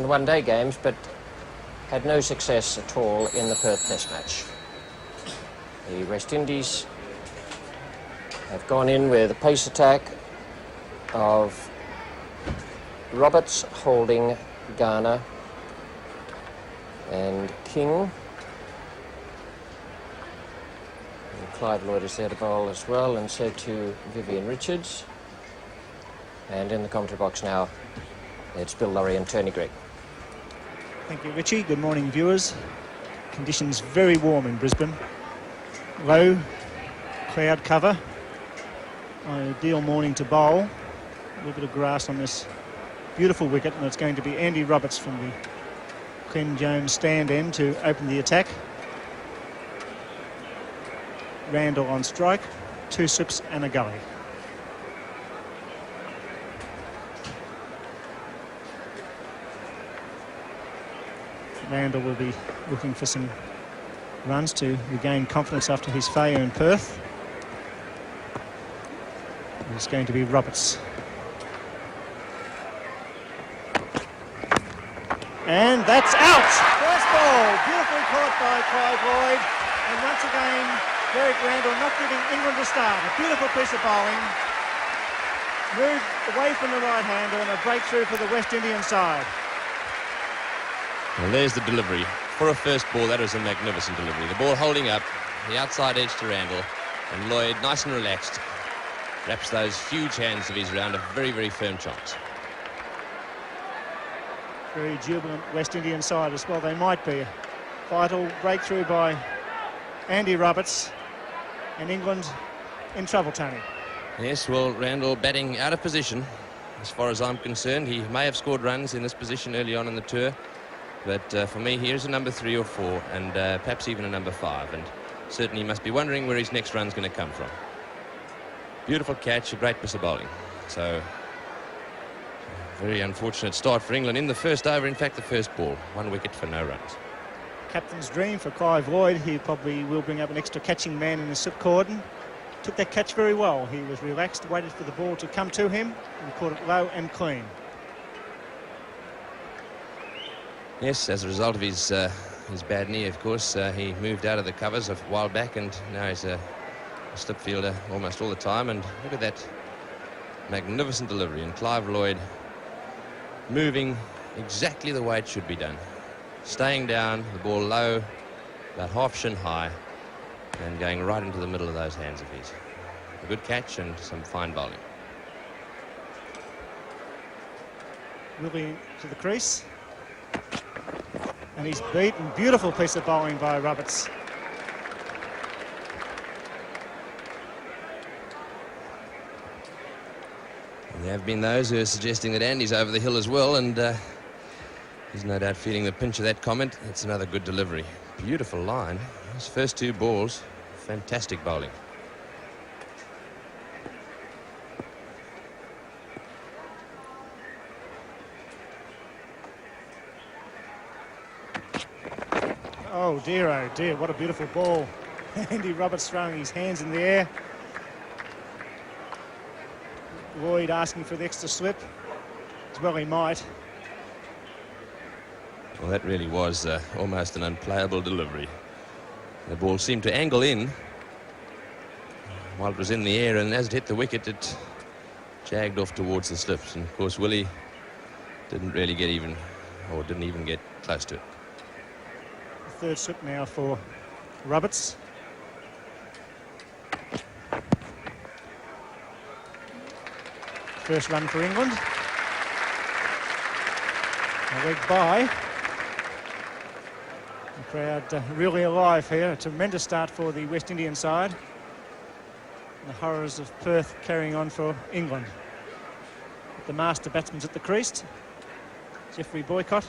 in the one-day games, but had no success at all in the Perth Test match. The West Indies have gone in with a pace attack of Roberts, Holding, Garner and King. And Clive Lloyd is there to bowl as well, and so too Vivian Richards. And in the commentary box now, it's Bill Laurie and Tony Gregg. Thank you, Richie. Good morning, viewers. Conditions very warm in Brisbane. Low cloud cover. Ideal morning to bowl. A little bit of grass on this beautiful wicket, and it's going to be Andy Roberts from the Glenn Jones stand end to open the attack. Randall on strike, 2 slips and a gully. Randall will be looking for some runs to regain confidence after his failure in Perth. It's going to be Roberts. And that's out! First ball, beautifully caught by Clive Lloyd. And once again, Derek Randall not giving England a start. A beautiful piece of bowling. Moved away from the right-hander and a breakthrough for the West Indian side. Well, there's the delivery. For a first ball, that was a magnificent delivery. The ball holding up, the outside edge to Randall, and Lloyd, nice and relaxed, wraps those huge hands of his around a very, very firm chance. Very jubilant West Indian side as well. They might be. Vital breakthrough by Andy Roberts, and England in trouble, Tony. Yes, well, Randall batting out of position. As far as I'm concerned, he may have scored runs in this position early on in the tour. But for me, here's a number 3 or 4, and perhaps even a number 5. And certainly must be wondering where his next run's going to come from. Beautiful catch, a great piece of bowling. So, very unfortunate start for England in the first over. In fact, the first ball, 1 wicket for no runs. Captain's dream for Clive Lloyd. He probably will bring up an extra catching man in the slip cordon. Took that catch very well. He was relaxed, waited for the ball to come to him, and caught it low and clean. Yes, as a result of his bad knee, of course, he moved out of the covers a while back, and now he's a slip fielder almost all the time. And look at that magnificent delivery, and Clive Lloyd moving exactly the way it should be done. Staying down, the ball low, about half shin high, and going right into the middle of those hands of his. A good catch and some fine bowling. Willie to the crease. And he's beaten. Beautiful piece of bowling by Roberts. And there have been those who are suggesting that Andy's over the hill as well, and he's no doubt feeling the pinch of that comment. It's another good delivery. Beautiful line. Those first 2 balls, fantastic bowling. Oh dear, what a beautiful ball. Andy Roberts throwing his hands in the air. Lloyd asking for the extra slip. As well he might. Well, that really was almost an unplayable delivery. The ball seemed to angle in while it was in the air, and as it hit the wicket, it jagged off towards the slips. And of course, Willie didn't really get even, or didn't even get close to it. Third slip now for Roberts. First run for England. A leg by. The crowd really alive here. A tremendous start for the West Indian side. The horrors of Perth carrying on for England. The master batsman's at the crease. Jeffrey Boycott.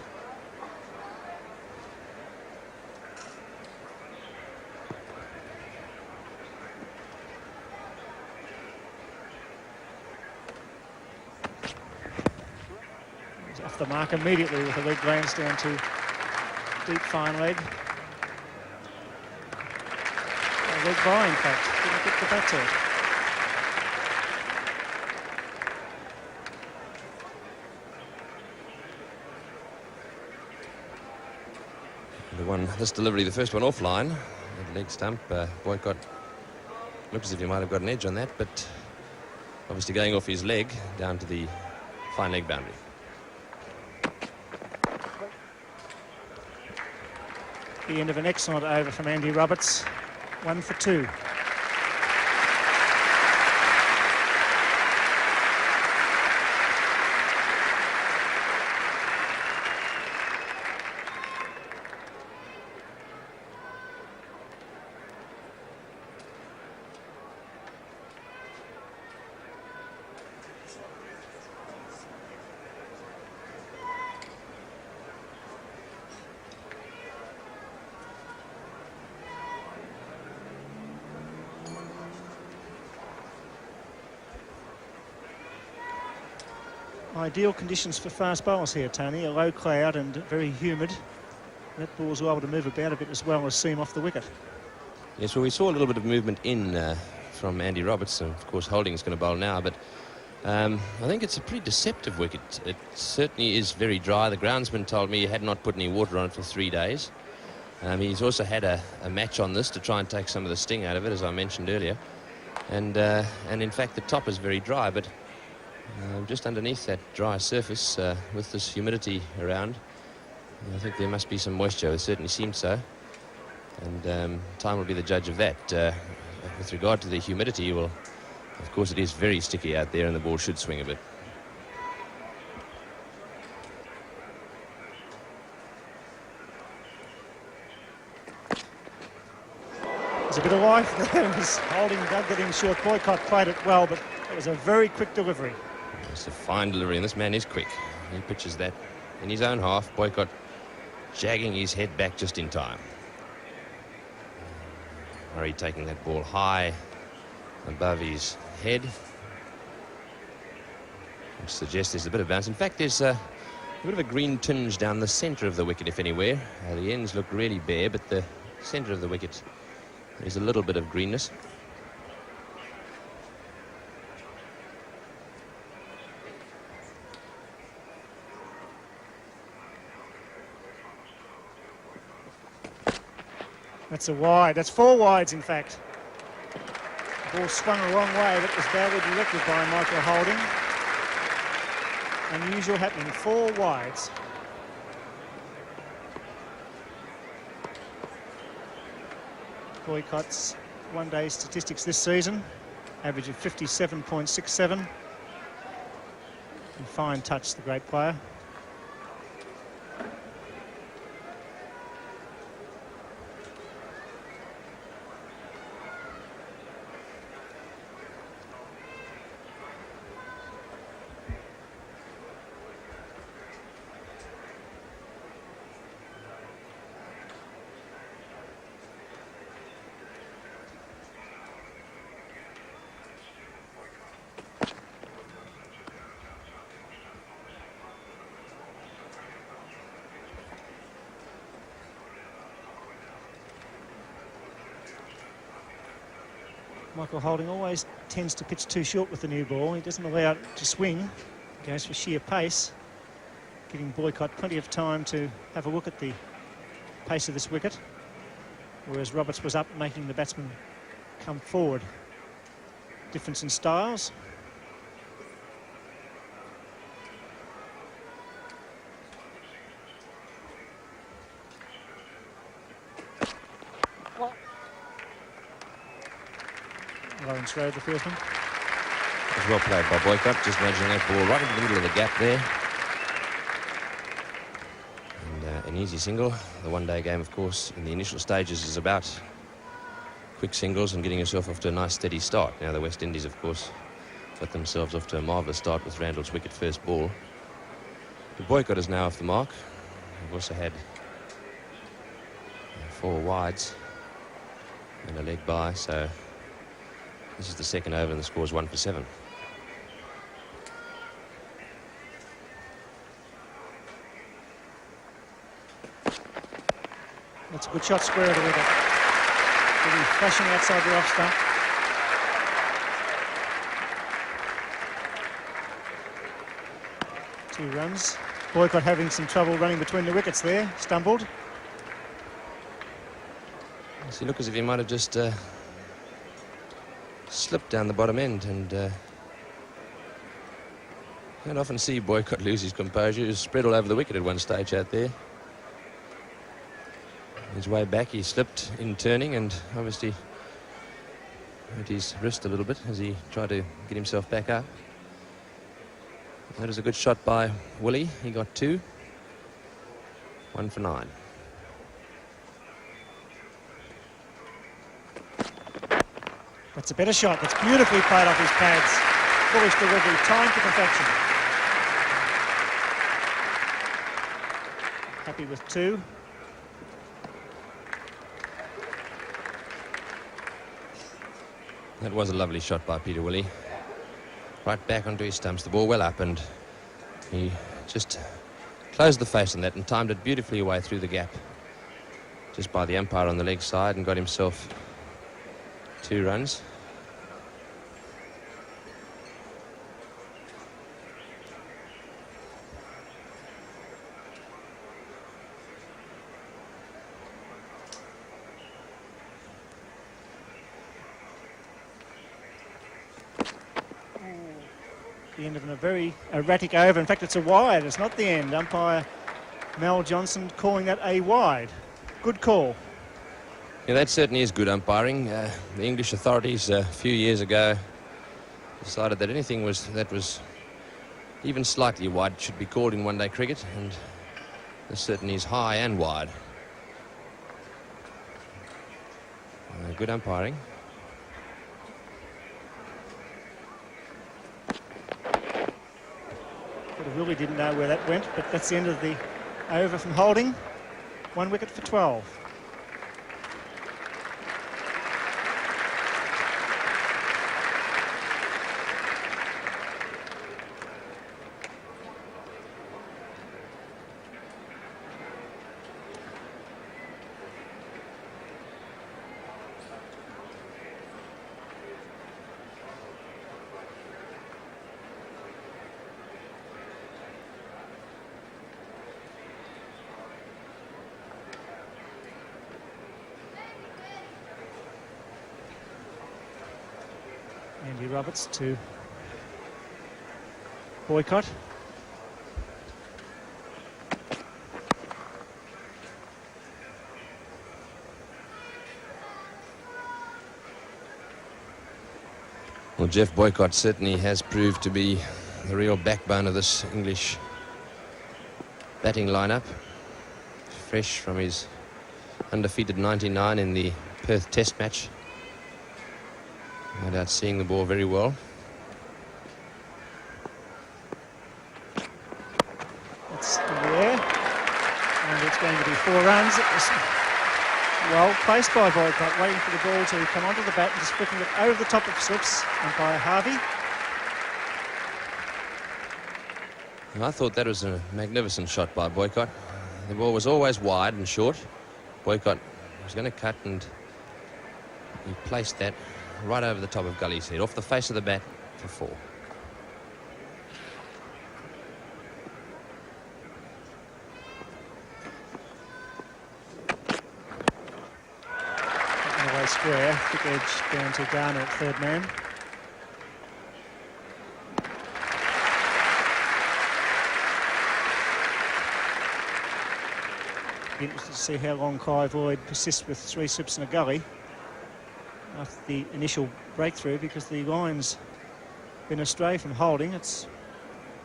Off the mark immediately with a leg glance down to deep fine leg. A leg by, in fact. Didn't get the bat to it. This delivery, the first one offline, at the leg stump. Boycott looked as if he might have got an edge on that, but obviously going off his leg down to the fine leg boundary. The end of an excellent over from Andy Roberts. 1 for 2. Ideal conditions for fast bowlers here, Tony. A low cloud and very humid. That ball's able to move about a bit as well as seam off the wicket. Yes, well, we saw a little bit of movement in from Andy Roberts. Of course, Holding's going to bowl now, but I think it's a pretty deceptive wicket. It certainly is very dry. The groundsman told me he had not put any water on it for 3 days. He's also had a match on this to try and take some of the sting out of it, as I mentioned earlier. And in fact, the top is very dry, but just underneath that dry surface, with this humidity around, I think there must be some moisture. It certainly seems so. And time will be the judge of that. With regard to the humidity, well, of course it is very sticky out there and the ball should swing a bit. There's a bit of life there. He's Holding, dug it in short. Boycott played it well, but it was a very quick delivery. It's a fine delivery, and this man is quick. He pitches that in his own half. Boycott jagging his head back just in time. Murray taking that ball high above his head, which suggests there's a bit of bounce. In fact, there's a bit of a green tinge down the centre of the wicket, if anywhere. The ends look really bare, but the centre of the wicket, there's a little bit of greenness. That's a wide. That's 4 wides, in fact. The ball swung the wrong way. That was badly directed by Michael Holding. Unusual happening. 4 wides. Boycott's one-day statistics this season. Average of 57.67. And fine touch, the great player. Michael Holding always tends to pitch too short with the new ball. He doesn't allow it to swing. He goes for sheer pace, giving Boycott plenty of time to have a look at the pace of this wicket, whereas Roberts was up, making the batsman come forward. Difference in styles. Lawrence Road, the first one. It was well played by Boycott, just nudging that ball right into the middle of the gap there. And an easy single. The one-day game, of course, in the initial stages is about quick singles and getting yourself off to a nice steady start. Now the West Indies, of course, got themselves off to a marvellous start with Randall's wicket first ball. The Boycott is now off the mark. We've also had 4 wides and a leg by, so this is the second over and the score is 1 for 7. That's a good shot square of the wicket. Really flashing outside the off stump. 2 runs. Boycott having some trouble running between the wickets there. Stumbled. Does he look as if he might have just slipped down the bottom end, and you don't often see Boycott lose his composure. He was spread all over the wicket at one stage out there. His way back, he slipped in turning and obviously hurt his wrist a little bit as he tried to get himself back up. That was a good shot by Willie. He got 2. 1 for 9. That's a better shot. That's beautifully played off his pads. Bullish delivery, time to perfection. Happy with 2. That was a lovely shot by Peter Willie. Right back onto his stumps, the ball well up, and he just closed the face on that and timed it beautifully away through the gap just by the umpire on the leg side, and got himself 2 runs. The end of a very erratic over. In fact, it's a wide. It's not the end. Umpire Mel Johnson calling that a wide. Good call. Yeah, that certainly is good umpiring. The English authorities a few years ago decided that anything that was even slightly wide should be called in one-day cricket, and this certainly is high and wide. Good umpiring. I really didn't know where that went, but that's the end of the over from Holding. 1 wicket for 12. Andy Roberts to Boycott. Well, Jeff Boycott certainly has proved to be the real backbone of this English batting lineup. Fresh from his undefeated 99 in the Perth Test match. No doubt seeing the ball very well. That's in the air, and it's going to be 4 runs. It was well placed by Boycott, waiting for the ball to come onto the bat and just flicking it over the top of slips, and by Harvey. I thought that was a magnificent shot by Boycott. The ball was always wide and short. Boycott was going to cut, and he placed that right over the top of Gully's head, off the face of the bat for 4. Away square, thick edge down to Garner at third man. Be interested to see how long Clive Lloyd persists with 3 slips and a gully after the initial breakthrough, because the line's been astray from Holding. It's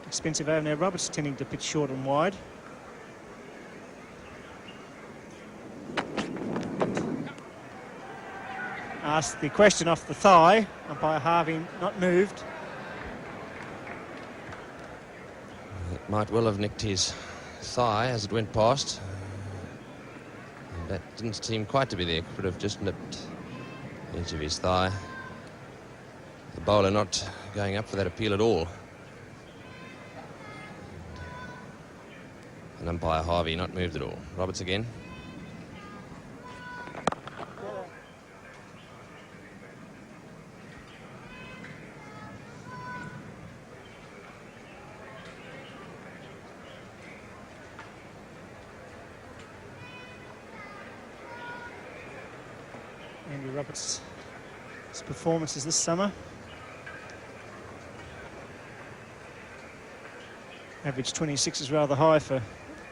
expensive over now. Roberts tending to pitch short and wide. Asked the question off the thigh. Umpire Harvey not moved. It might well have nicked his thigh as it went past. That didn't seem quite to be there. Could have just nipped the edge of his thigh. The bowler not going up for that appeal at all. And umpire Harvey not moved at all. Roberts again. Andrew Roberts' performances this summer. Average 26 is rather high for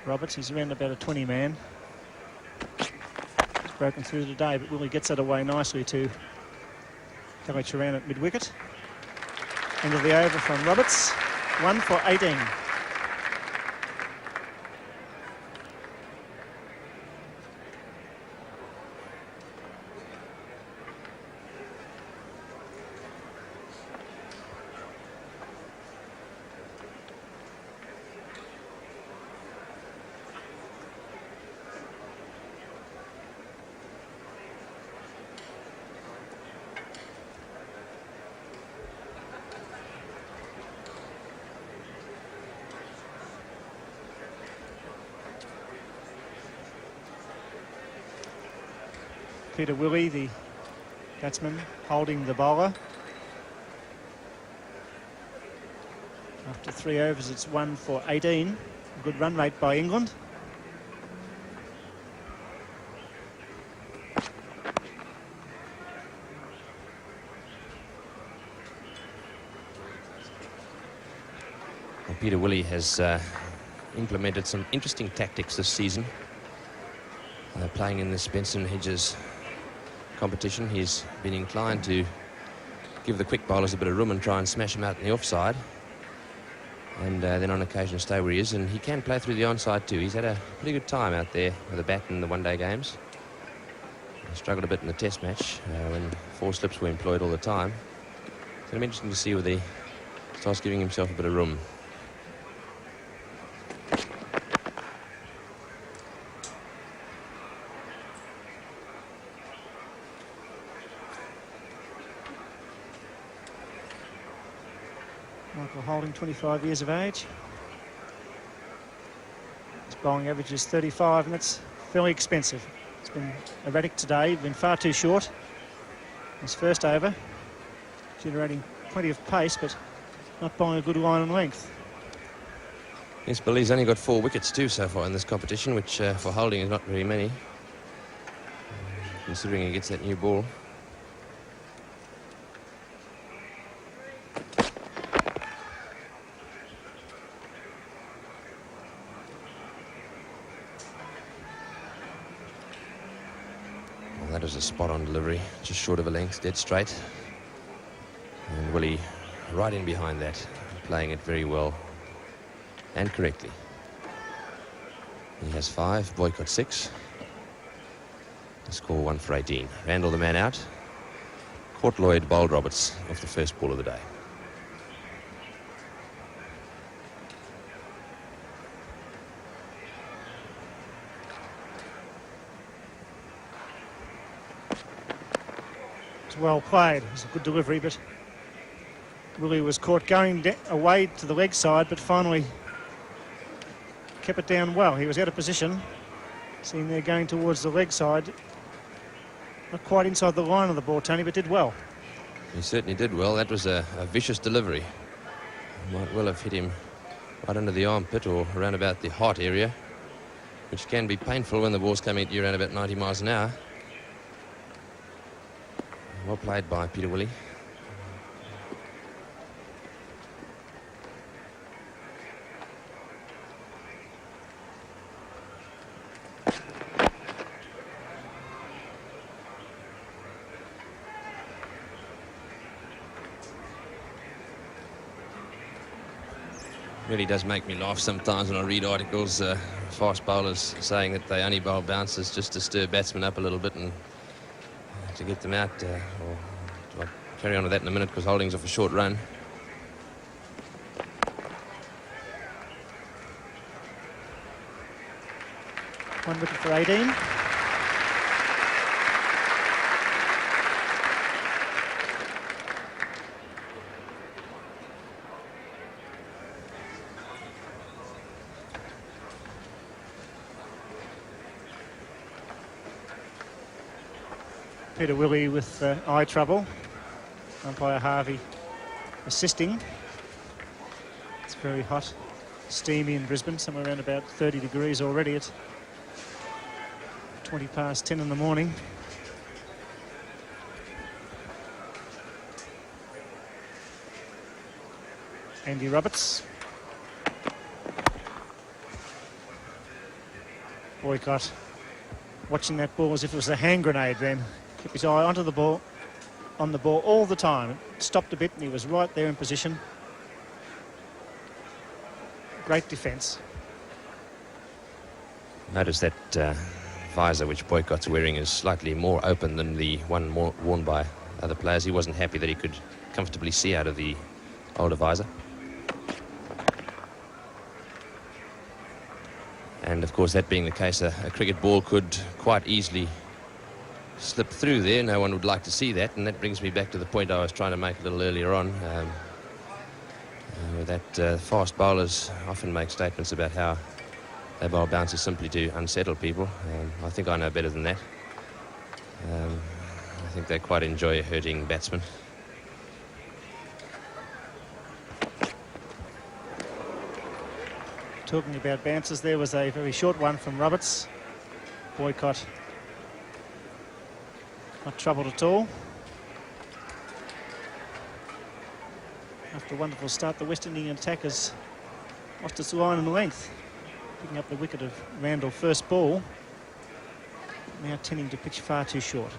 Roberts. He's around about a 20 man. He's broken through today, but Willie gets that away nicely to Kelly Turan at mid-wicket. End of the over from Roberts, 1 for 18. Peter Willie, the batsman, holding the bowler. After 3 overs, it's 1 for 18. A good run rate by England. Well, Peter Willie has implemented some interesting tactics this season. Playing in the Spencer and Hedges competition, he's been inclined to give the quick bowlers a bit of room and try and smash them out in the offside, and then on occasion stay where he is, and he can play through the onside too. He's had a pretty good time out there with a bat in the one-day games. He struggled a bit in the test match when 4 slips were employed all the time. So it'll be interesting to see whether he starts giving himself a bit of room. Michael Holding, 25 years of age. His bowling average is 35, and that's fairly expensive. It's been erratic today, been far too short. His first over, generating plenty of pace, but not bowling a good line and length. Yes, Bill, he's only got 4 wickets too so far in this competition, which for Holding is not very many, considering he gets that new ball. That is a spot-on delivery, just short of a length, dead straight. And Willie right in behind that, playing it very well and correctly. He has 5, Boycott 6. The score 1 for 18. Randall the man out. Court Lloyd bowled Roberts off the first ball of the day. Well played. It was a good delivery, but Willie was caught going away to the leg side, but finally kept it down well. He was out of position. Seen there going towards the leg side. Not quite inside the line of the ball, Tony, but did well. He certainly did well. That was a vicious delivery. Might well have hit him right under the armpit or around about the heart area, which can be painful when the ball's coming at you around about 90 miles an hour. Well played by Peter Willie. Really does make me laugh sometimes when I read articles, fast bowlers saying that they only bowl bouncers just to stir batsmen up a little bit and to get them out. I'll carry on with that in a minute because Holding's off a short run. One wicket for 18. Peter Willie with eye trouble. Umpire Harvey assisting. It's very hot, steamy in Brisbane, somewhere around about 30 degrees already at 20 past 10 in the morning. Andy Roberts. Boycott watching that ball as if it was a hand grenade then. Kept his eye onto the ball, on the ball all the time. It stopped a bit and he was right there in position. Great defence. Notice that visor which Boycott's wearing is slightly more open than the one worn by other players. He wasn't happy that he could comfortably see out of the older visor. And of course, that being the case, a cricket ball could quite easily slip through there. No one would like to see that, and that brings me back to the point I was trying to make a little earlier on. That fast bowlers often make statements about how they bowl bouncers simply to unsettle people. I think I know better than that. I think they quite enjoy hurting batsmen. Talking about bounces, there was a very short one from Roberts. Boycott not troubled at all. After a wonderful start, the West Indian attackers lost its line and length, picking up the wicket of Randall first ball, now tending to pitch far too short.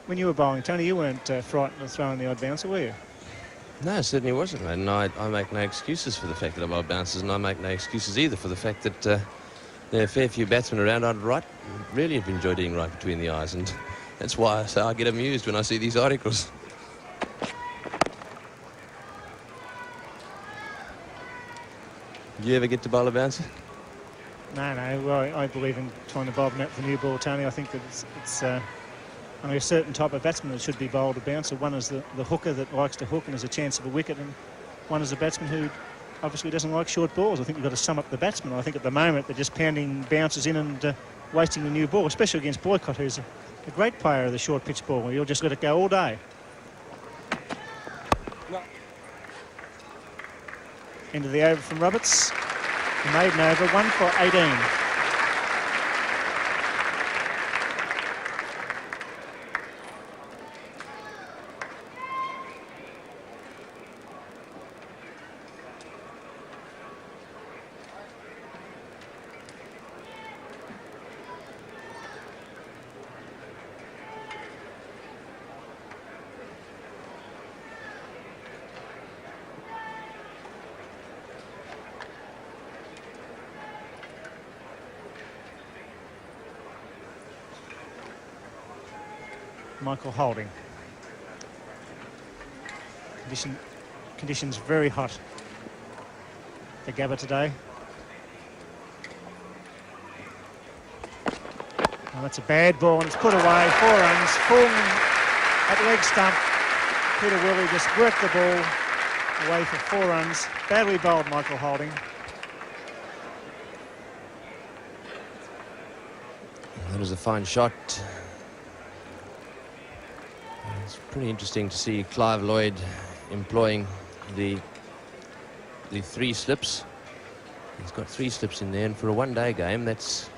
When you were bowling, Tony, you weren't frightened of throwing the odd bouncer, were you? No, it certainly wasn't, mate. And I make no excuses for the fact that I bowl bouncers, and I make no excuses either for the fact that there are a fair few batsmen around I'd really have enjoyed hitting right between the eyes, and that's why I get amused when I see these articles. Did you ever get to bowl a bouncer? No. Well, I believe in trying to bowl the new ball, Tony. I think that it's only a certain type of batsman that should be bowled a bouncer. One is the hooker that likes to hook and has a chance of a wicket, and one is a batsman who obviously doesn't like short balls. I think you've got to sum up the batsman. I think at the moment they're just pounding bouncers in and wasting the new ball, especially against Boycott, who's a great player of the short pitch ball. He'll just let it go all day. No. End of the over from Roberts. The maiden over, 1 for 18. Michael Holding. Conditions very hot for Gabba today. Oh, that's a bad ball and it's put away. 4 runs, full at leg stump. Peter Willey just worked the ball away for 4 runs. Badly bowled, Michael Holding. That was a fine shot. It's pretty interesting to see Clive Lloyd employing the 3 slips. He's got 3 slips in there, and for a one-day game, that's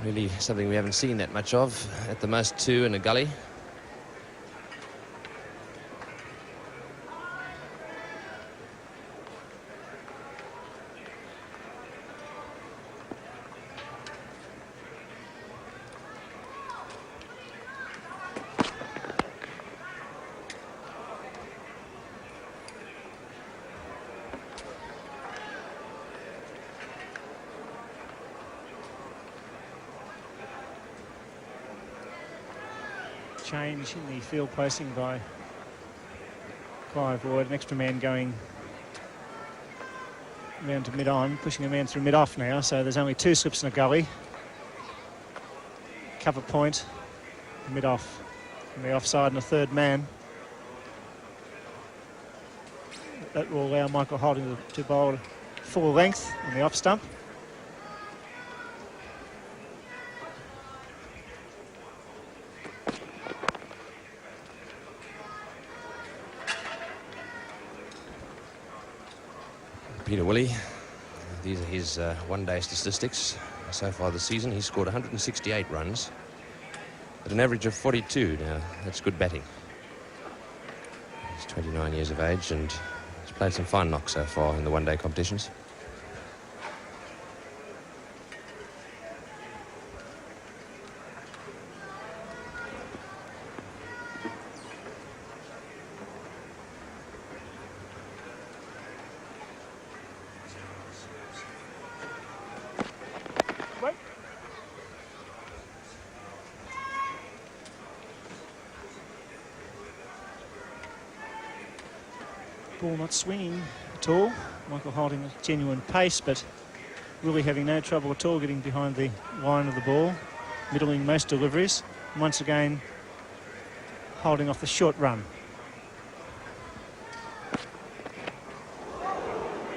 really something we haven't seen that much of. At the most 2 in a gully. Change in the field placing by Clive Lloyd. An extra man going round to mid-on, pushing a man through mid-off now, so there's only 2 slips in a gully. Cover point, mid-off, and the offside and a 3rd man. That will allow Michael Holding to bowl full length on the off stump. Peter Willey. These are his one-day statistics so far this season. He's scored 168 runs at an average of 42. Now, that's good batting. He's 29 years of age and he's played some fine knocks so far in the one-day competitions. Ball not swinging at all. Michael holding a genuine pace, but really having no trouble at all getting behind the line of the ball, middling most deliveries. And once again, holding off the short run.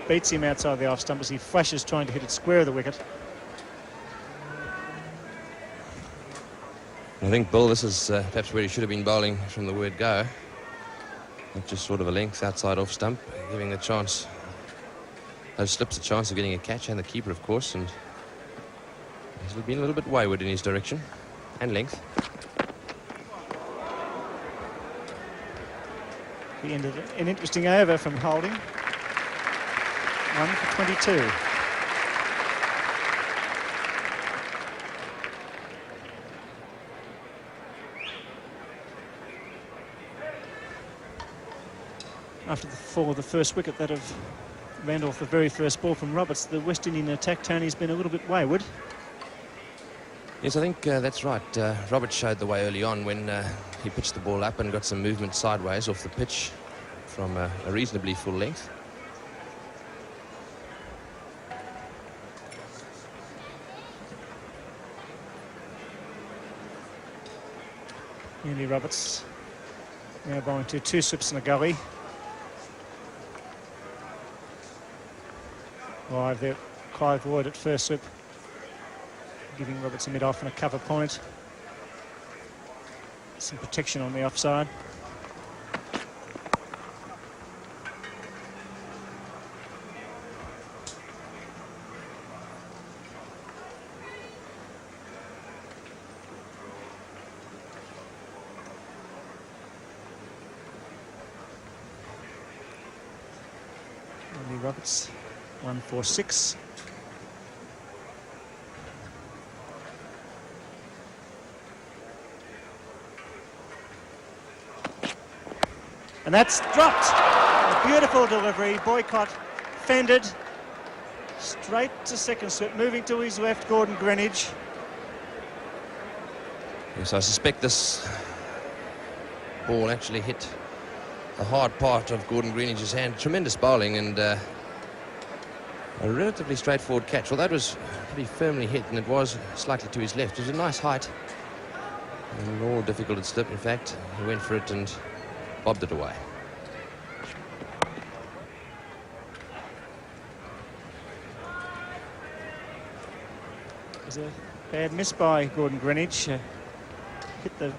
Beats him outside the off stump as he flashes trying to hit it square of the wicket. I think, Bill, this is perhaps where he should have been bowling from the word go. Not just sort of a length outside off stump, giving the chance, those slips a chance of getting a catch, and the keeper, of course, and he's been a little bit wayward in his direction and length. The end of an interesting over from Holding. 1 for 22. After the fall of the first wicket that of Randolph, the very first ball from Roberts, the West Indian attack, Tony, has been a little bit wayward. Yes, I think that's right. Roberts showed the way early on when he pitched the ball up and got some movement sideways off the pitch from a reasonably full length. Andy Roberts now bowling to 2 slips in a gully. Live there, Clive Lloyd at first slip, giving Roberts a mid-off and a cover point. Some protection on the offside. Andy Roberts. 146. And that's dropped. A beautiful delivery. Boycott fended. Straight to second slip. Moving to his left, Gordon Greenidge. Yes, I suspect this ball actually hit the hard part of Gordon Greenidge's hand. Tremendous bowling and a relatively straightforward catch, although it was pretty firmly hit and it was slightly to his left. It was a nice height and more difficult to slip. In fact, he went for it and bobbed it away. It was a bad miss by Gordon Greenidge. Hit the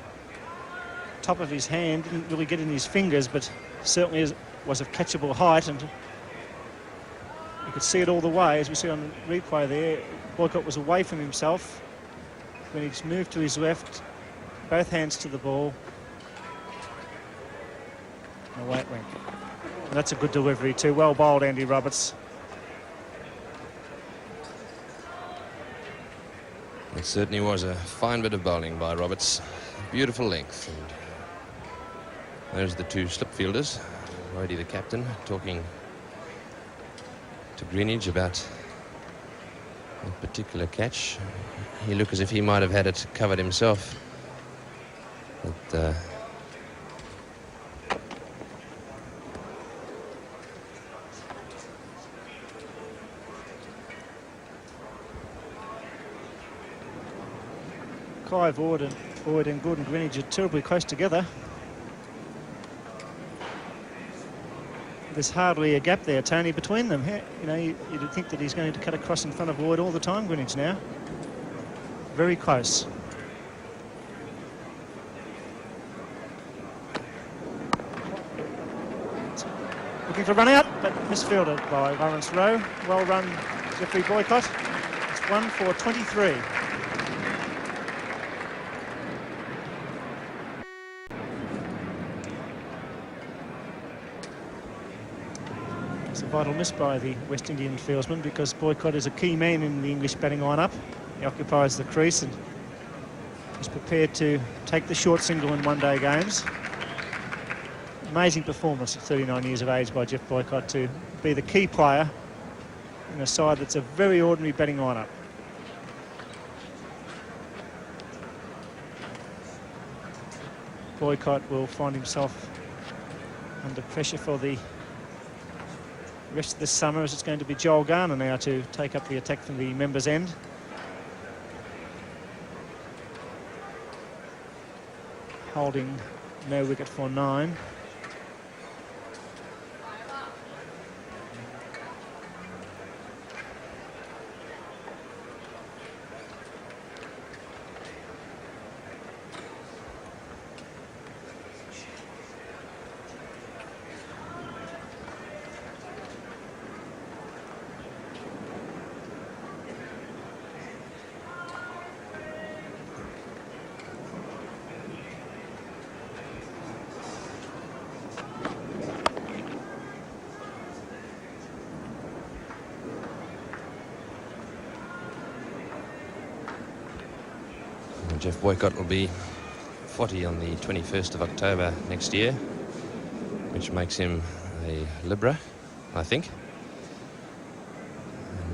top of his hand, didn't really get in his fingers, but certainly was of catchable height, and you could see it all the way, as we see on the replay there. Boycott was away from himself. Greenidge moved to his left, both hands to the ball, and away it went. And that's a good delivery too. Well bowled, Andy Roberts. It certainly was a fine bit of bowling by Roberts. Beautiful length. And there's the 2 slip fielders. Roddy, the captain, talking to Greenidge about a particular catch. He looked as if he might have had it covered himself. But Clive Lloyd and Gordon Greenidge are terribly close together. There's hardly a gap there, Tony, between them. You know, you'd think that he's going to cut across in front of Lloyd all the time, Greenidge now. Very close. Looking for a run out, but misfielded by Lawrence Rowe. Well run, Jeffrey Boycott. It's 1 for 23. It's a vital miss by the West Indian fieldsman because Boycott is a key man in the English batting lineup. He occupies the crease and is prepared to take the short single in one-day games. Amazing performance at 39 years of age by Jeff Boycott to be the key player in a side that's a very ordinary batting lineup. Boycott will find himself under pressure for the rest of this summer, as it's going to be Joel Garner now to take up the attack from the members' end. Holding no wicket for 9. Jeff Boycott will be 40 on the 21st of October next year, which makes him a Libra, I think.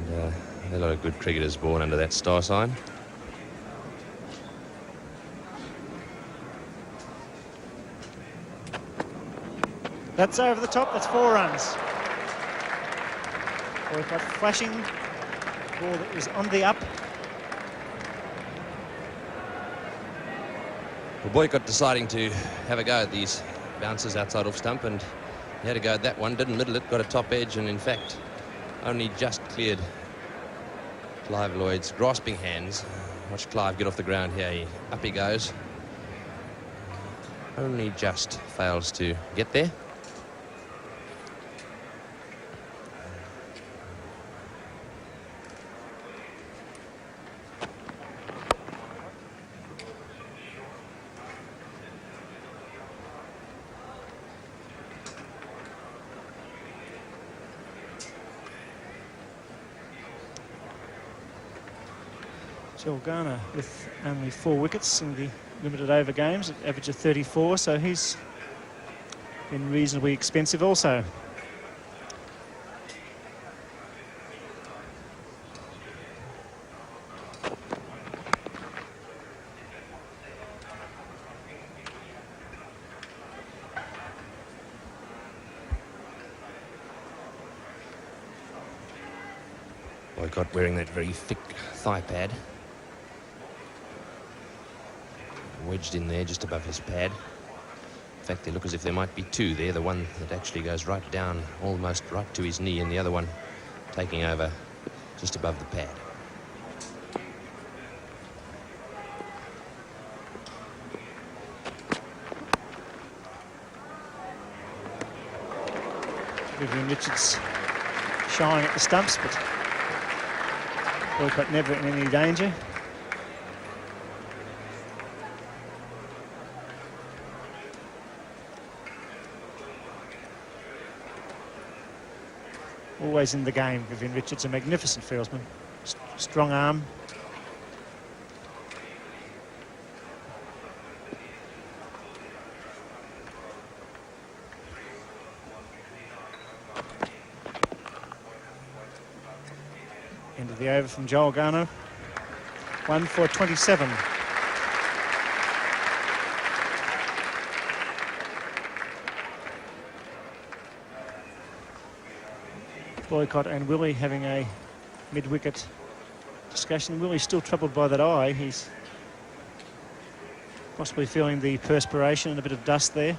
And a lot of good cricketers born under that star sign. That's over the top, that's 4 runs. Boycott flashing, ball that is on the up. Well, Boycott deciding to have a go at these bounces outside off stump, and he had a go at that one, didn't middle it, got a top edge, and in fact only just cleared Clive Lloyd's grasping hands. Watch Clive get off the ground here, up he goes. Only just fails to get there. Joel Garner with only 4 wickets in the limited over games, at average of 34, so he's been reasonably expensive also. Boycott wearing that very thick thigh pad. Wedged in there just above his pad. In fact, they look as if there might be 2 there. The one that actually goes right down, almost right to his knee, and the other one taking over just above the pad. Vivian Richards shying at the stumps, but Boycott never in any danger. Always in the game, Vivian Richards, a magnificent fieldsman. Strong arm. End of the over from Joel Garner. 1 for 27. Boycott and Willie having a mid-wicket discussion. Willie's still troubled by that eye. He's possibly feeling the perspiration and a bit of dust there.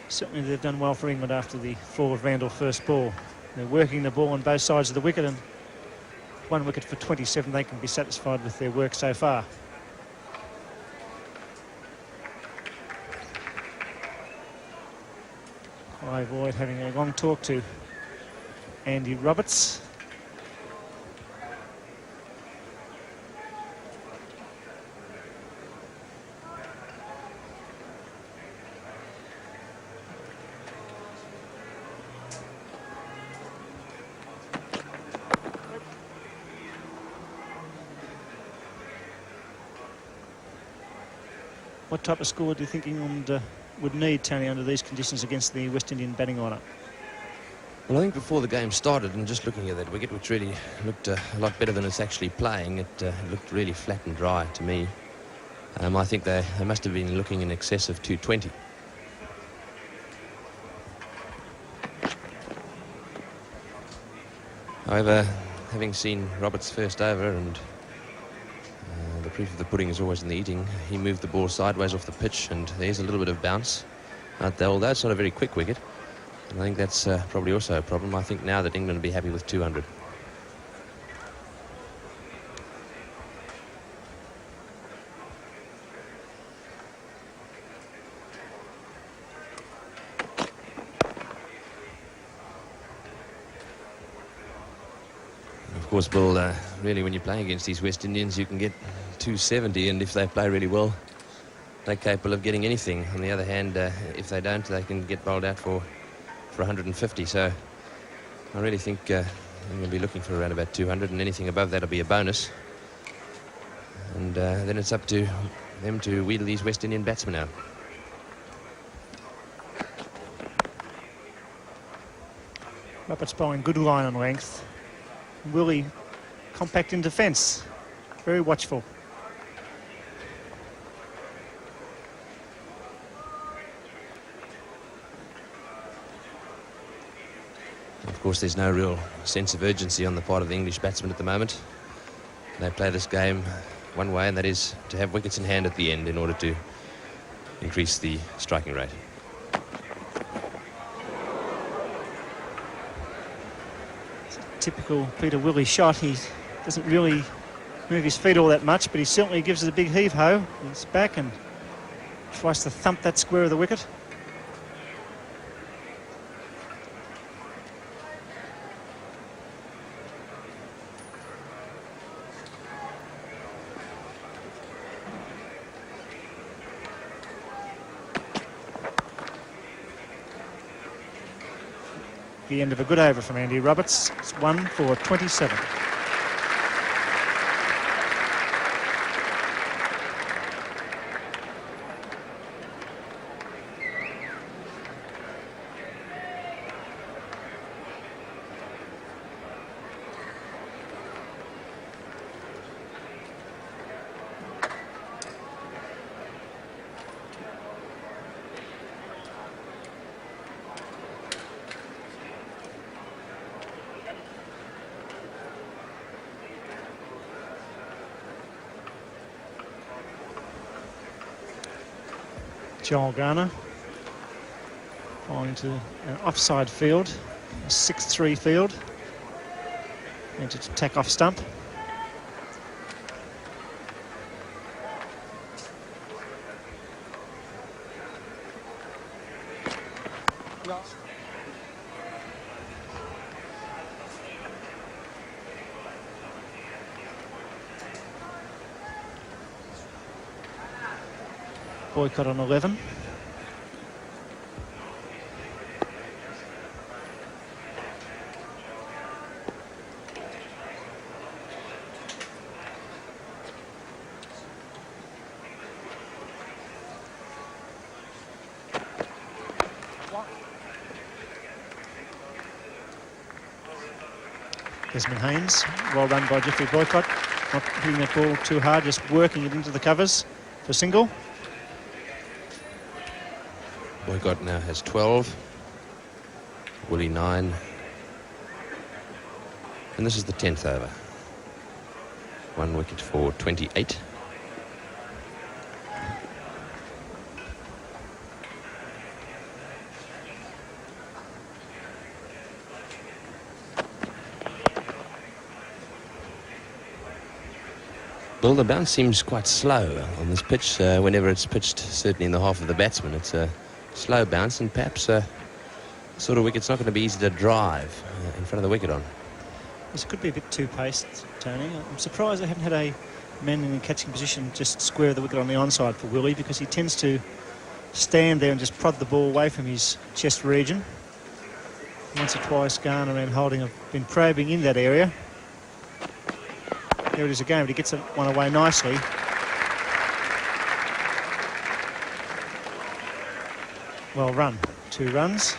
Certainly they've done well for England after the fall of Randall first ball. They're working the ball on both sides of the wicket, and 1 wicket for 27. They can be satisfied with their work so far. I avoid having a long talk to Andy Roberts. What type of score do you think England would need, Tony, under these conditions against the West Indian batting order? Well, I think before the game started, and just looking at that wicket, which really looked a lot better than it's actually playing, it looked really flat and dry to me. I think they must have been looking in excess of 220. However, having seen Roberts' first over, and the proof of the pudding is always in the eating, he moved the ball sideways off the pitch, and there's a little bit of bounce out there, although it's not a very quick wicket. And I think that's probably also a problem. I think now that England will be happy with 200. Of course, Bill, really when you're playing against these West Indians, you can get 270, and if they play really well, they're capable of getting anything. On the other hand, if they don't, they can get bowled out for 150. So I really think I'm going to be looking for around about 200, and anything above that will be a bonus. And then it's up to them to wheedle these West Indian batsmen out. Roberts bowling good line and length. Willie compact in defence. Very watchful. Of course, there's no real sense of urgency on the part of the English batsmen at the moment. They play this game one way, and that is to have wickets in hand at the end in order to increase the striking rate. Typical Peter Willie shot. He doesn't really move his feet all that much, but he certainly gives it a big heave-ho. He's back and tries to thump that square of the wicket. The end of a good over from Andy Roberts. It's 1 for 27. Joel Garner falling into an offside field, a 6-3 field, and to tack off stump. Boycott on 11. Desmond Haynes, well done by Jeffrey Boycott, not hitting that ball too hard, just working it into the covers for single. Boycott now has 12, Willie 9, and this is the 10th over. 1 wicket for 28. Well, the bounce seems quite slow on this pitch. Whenever it's pitched, certainly in the half of the batsman, it's a slow bounce, and perhaps sort of wicket's not going to be easy to drive in front of the wicket on. This could be a bit too paced, Tony. I'm surprised they haven't had a man in the catching position just square the wicket on the onside for Willie, because he tends to stand there and just prod the ball away from his chest region. Once or twice Garner and Holding have been probing in that area. There it is again, but he gets one away nicely. Well run. 2 runs.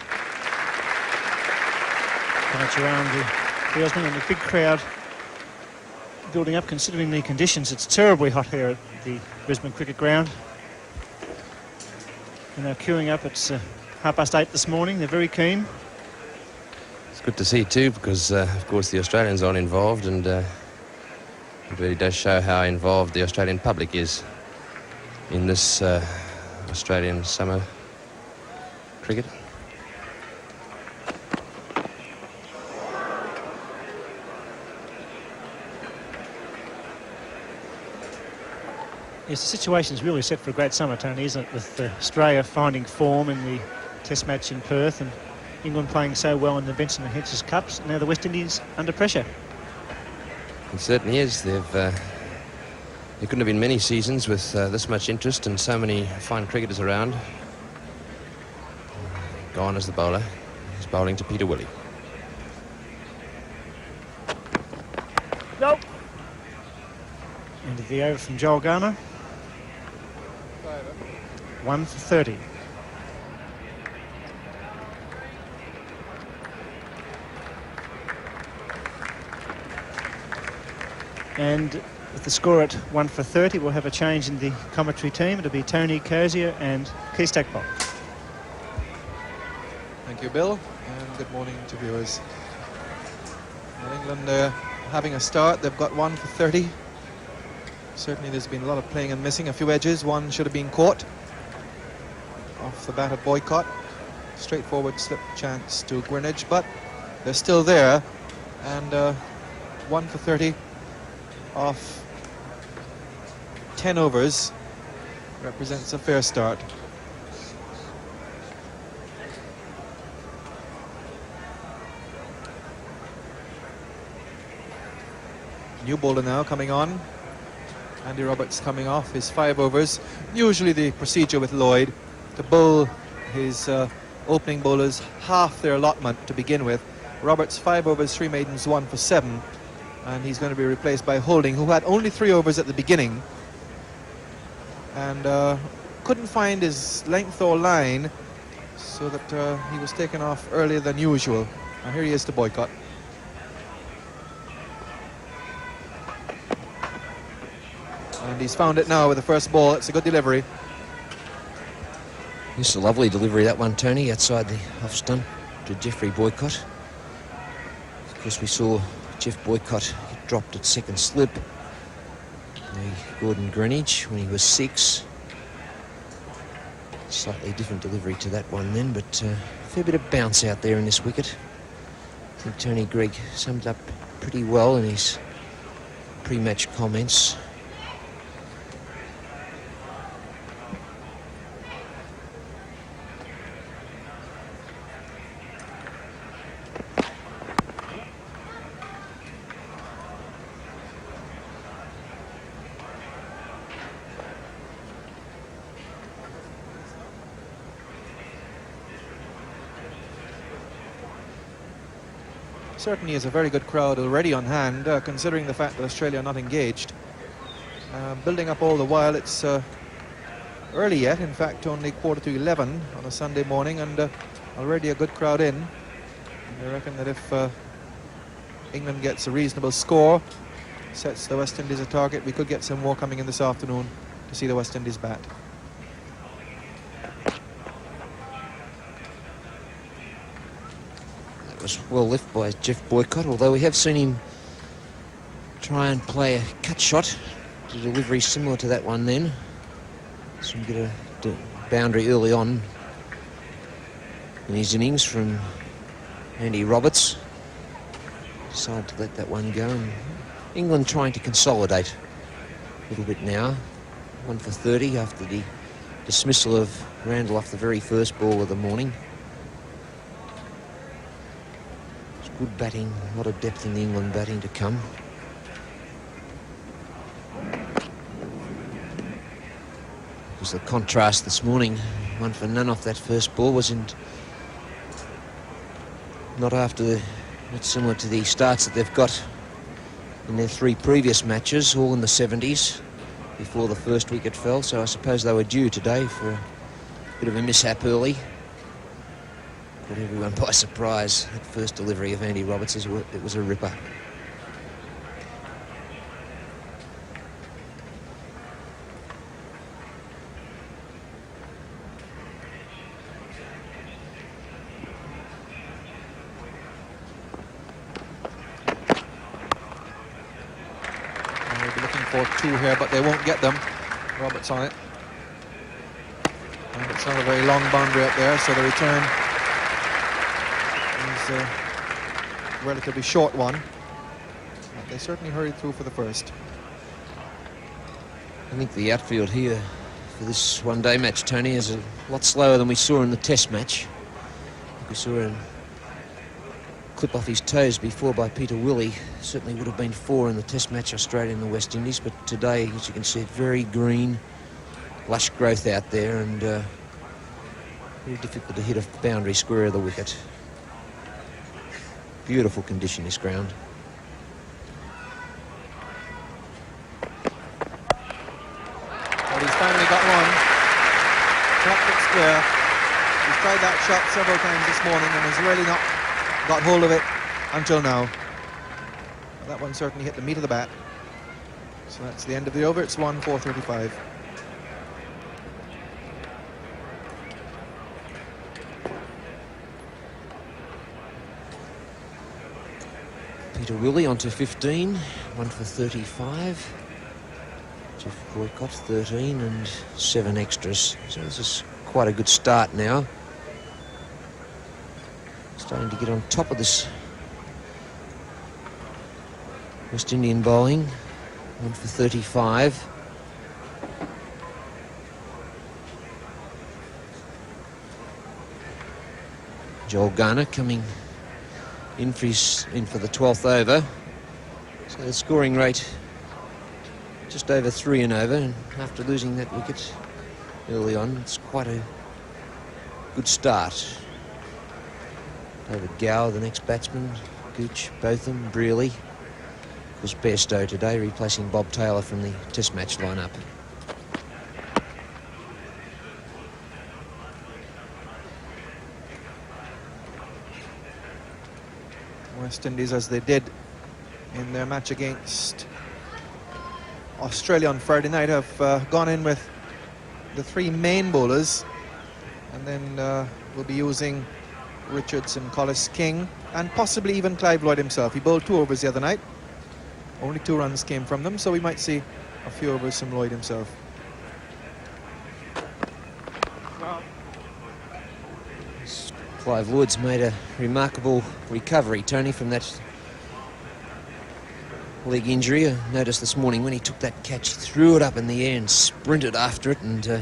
Punch around the fieldsman, and the big crowd building up considering the conditions. It's terribly hot here at the Brisbane Cricket Ground. And they're queuing up. It's 8:30 this morning. They're very keen. It's good to see too, because of course the Australians aren't involved, and it really does show how involved the Australian public is in this Australian summer cricket. Yes, the situation is really set for a great summer, Tony, isn't it? With Australia finding form in the Test match in Perth, and England playing so well in the Benson and Hedges Cups, and now the West Indies under pressure. It certainly is. There couldn't have been many seasons with this much interest and so many fine cricketers around. Gone as the bowler. He's bowling to Peter Willey. Nope. End of the over from Joel Garner. 1 for 30. And with the score at 1 for 30, we'll have a change in the commentary team. It'll be Tony Cozier and Keith Stackpole. Thank you, Bill, and good morning to viewers. Well, England having a start. They've got 1 for 30. Certainly there's been a lot of playing and missing. A few edges. One should have been caught off the bat of Boycott. Straightforward slip chance to Greenwich, but they're still there. And 1 for 30 off 10 overs represents a fair start. New bowler now coming on. Andy Roberts coming off his 5 overs. Usually the procedure with Lloyd to bowl his opening bowlers half their allotment to begin with. Roberts 5 overs, 3 maidens, 1 for 7. And he's going to be replaced by Holding, who had only 3 overs at the beginning. And couldn't find his length or line, so that he was taken off earlier than usual. Now here he is to Boycott. And he's found it now with the first ball. It's a good delivery. It's a lovely delivery, that one, Tony, outside the off stump to Jeffrey Boycott. Of course, we saw Jeff Boycott dropped at second slip. Gordon Greenwich when he was 6. Slightly different delivery to that one then, but a fair bit of bounce out there in this wicket. I think Tony Greig summed up pretty well in his pre-match comments. Certainly is a very good crowd already on hand, considering the fact that Australia are not engaged. Building up all the while. It's early yet, in fact only 11:15 on a Sunday morning, and already a good crowd in. And I reckon that if England gets a reasonable score, sets the West Indies a target, we could get some more coming in this afternoon to see the West Indies bat. Was well left by Jeff Boycott, although we have seen him try and play a cut shot to delivery similar to that one then. Some get a boundary early on in his innings from Andy Roberts. Decided to let that one go, and England trying to consolidate a little bit now. 1 for 30 after the dismissal of Randall off the very first ball of the morning. Good batting, a lot of depth in the England batting to come. Because the contrast this morning, 1 for none off that first ball, was not similar to the starts that they've got in their 3 previous matches, all in the 70s, before the first wicket fell. So I suppose they were due today for a bit of a mishap early. Caught everyone by surprise. That first delivery of Andy Roberts, it was a ripper. They'll be looking for 2 here, but they won't get them. Roberts on it. And it's not a very long boundary up there, so the return is a relatively short one. But they certainly hurried through for the first. I think the outfield here for this one-day match, Tony, is a lot slower than we saw in the Test match. We saw a clip off his toes before by Peter Willey. Certainly would have been 4 in the Test match, Australia and the West Indies, but today, as you can see, very green, lush growth out there, and very difficult to hit a boundary square of the wicket. Beautiful condition, this ground. Well, he's finally got one. Clocked it square. He's tried that shot several times this morning and has really not got hold of it until now. That one certainly hit the meat of the bat. So that's the end of the over. It's 1-4-35. Peter Willey onto 15, 1 for 35. Jeff Boycott 13 and 7 extras. So this is quite a good start now. Starting to get on top of this West Indian bowling. 1 for 35. Joel Garner coming in for the 12th over. So the scoring rate just over 3 and over, and after losing that wicket early on, it's quite a good start. David Gower, the next batsman, Gooch, Botham, Brearley. Was Bairstow today, replacing Bob Taylor from the Test match lineup. West Indies, as they did in their match against Australia on Friday night, have gone in with the 3 main bowlers, and then we'll be using Richardson, Collis, King, and possibly even Clive Lloyd himself. He bowled 2 overs the other night. Only 2 runs came from them, so we might see a few overs from Lloyd himself. Clive Lloyd's made a remarkable recovery, Tony, from that leg injury. I noticed this morning when he took that catch, he threw it up in the air and sprinted after it, and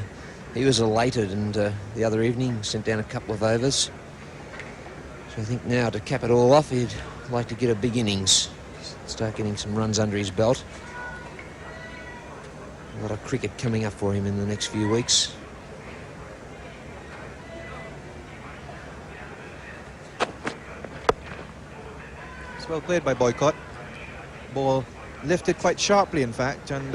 he was elated, and the other evening sent down a couple of overs. So I think now, to cap it all off, he'd like to get a big innings, start getting some runs under his belt. A lot of cricket coming up for him in the next few weeks. It's well played by Boycott. Ball lifted quite sharply, in fact, and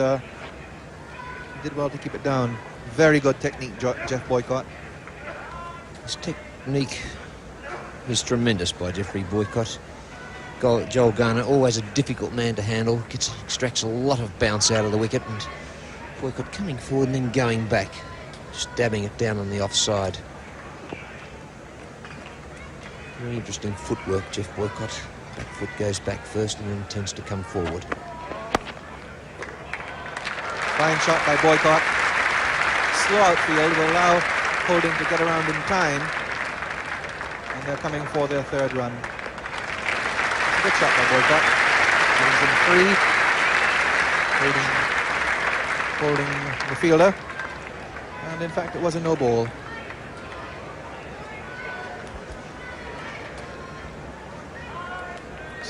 did well to keep it down. Very good technique, Jeff Boycott. His technique is tremendous by Jeffrey Boycott. Joel Garner, always a difficult man to handle, extracts a lot of bounce out of the wicket, and Boycott coming forward and then going back, just dabbing it down on the offside. Very interesting footwork, Jeff Boycott. Back foot goes back first and then tends to come forward. Fine shot by Boycott. Slow outfield will allow Holding to get around in time, and they're coming for their 3rd run. Good shot by Boycott. Brings in 3. Holding the fielder, and in fact it was a no ball.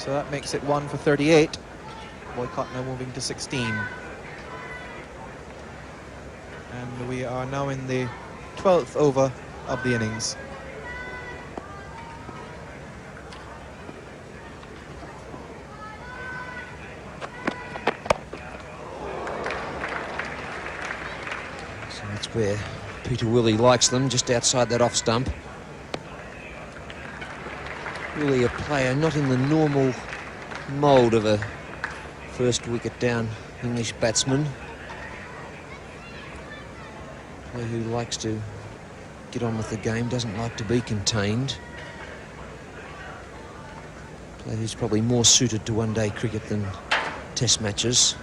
So that makes it 1 for 38. Boycott now moving to 16. And we are now in the 12th over of the innings. So that's where Peter Willey likes them, just outside that off stump. Willey, a player not in the normal mould of a first wicket down English batsman. Player who likes to get on with the game, doesn't like to be contained. Player who's probably more suited to one-day cricket than test matches.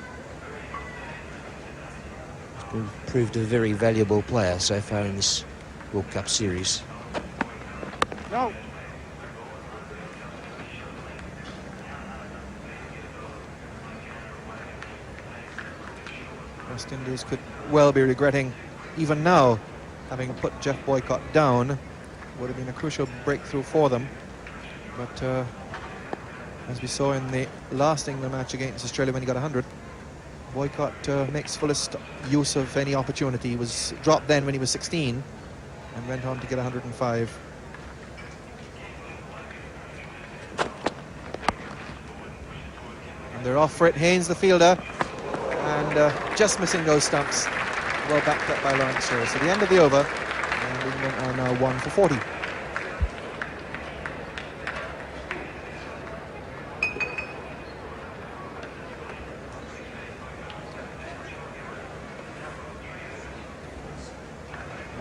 He's proved a very valuable player so far in this World Cup series. No. Westindes could well be regretting, even now, having put Jeff Boycott down. Would have been a crucial breakthrough for them. But as we saw in the last England match against Australia when he got 100, Boycott makes fullest use of any opportunity. He was dropped then when he was 16 and went on to get 105. And they're off for it. Haynes, the fielder, and just missing those stumps. Well backed up by Lawrence Shaw. So the end of the over, and England are now 1 for 40.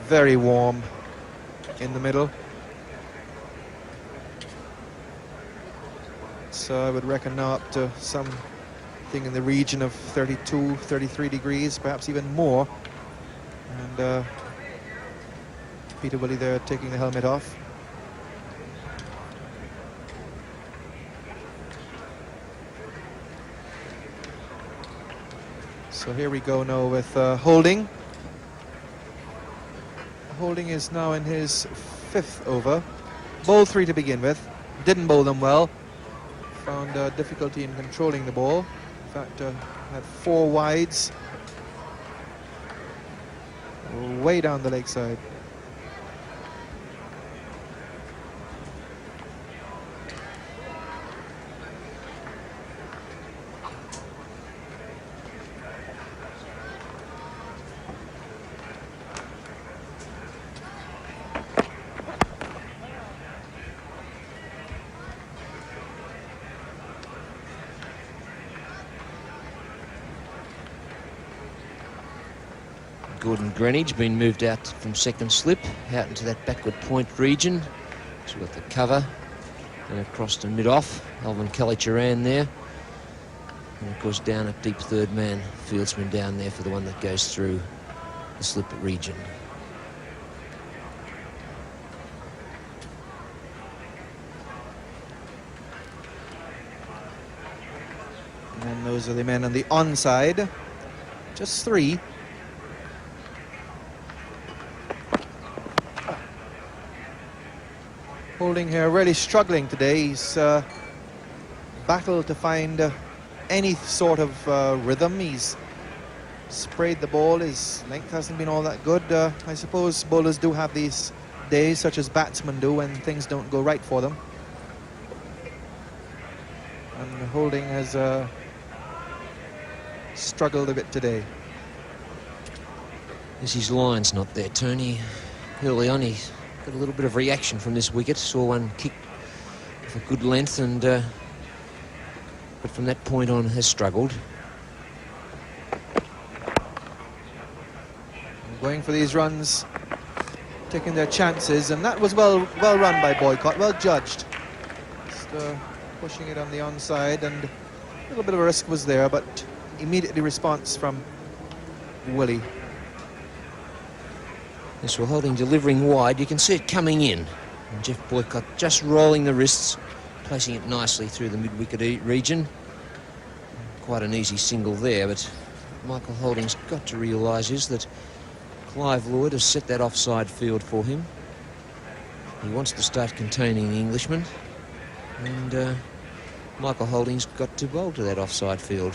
Very warm in the middle. So I would reckon now up to something in the region of 32, 33 degrees, perhaps even more. And Peter Willey there taking the helmet off. So here we go now with Holding. Holding is now in his 5th over. Bowled 3 to begin with. Didn't bowl them well. Found difficulty in controlling the ball. In fact, had 4 wides. Way down the leg side. Gordon Greenidge been moved out from second slip, out into that backward point region. So we've got the cover and across to mid-off. Alvin Kelly-Turan there. And of course down at deep third man, fieldsman down there for the one that goes through the slip region. And those are the men on the onside. Just 3. Holding here really struggling today. He's battled to find any sort of rhythm. He's sprayed the ball. His length hasn't been all that good. I suppose bowlers do have these days, such as batsmen do, when things don't go right for them. And Holding has struggled a bit today. As his line's not there, Tony. Early on, he got a little bit of reaction from this wicket. Saw one kick for good length, and but from that point on has struggled. Going for these runs, taking their chances, and that was well run by Boycott, well judged. Just pushing it on the onside, and a little bit of a risk was there, but immediately response from Willey. This will Holding delivering wide. You can see it coming in. And Jeff Boycott just rolling the wrists, placing it nicely through the mid-wicket region. Quite an easy single there, but Michael Holding's got to realise is that Clive Lloyd has set that offside field for him. He wants to start containing the Englishman. And Michael Holding's got to bowl to that offside field.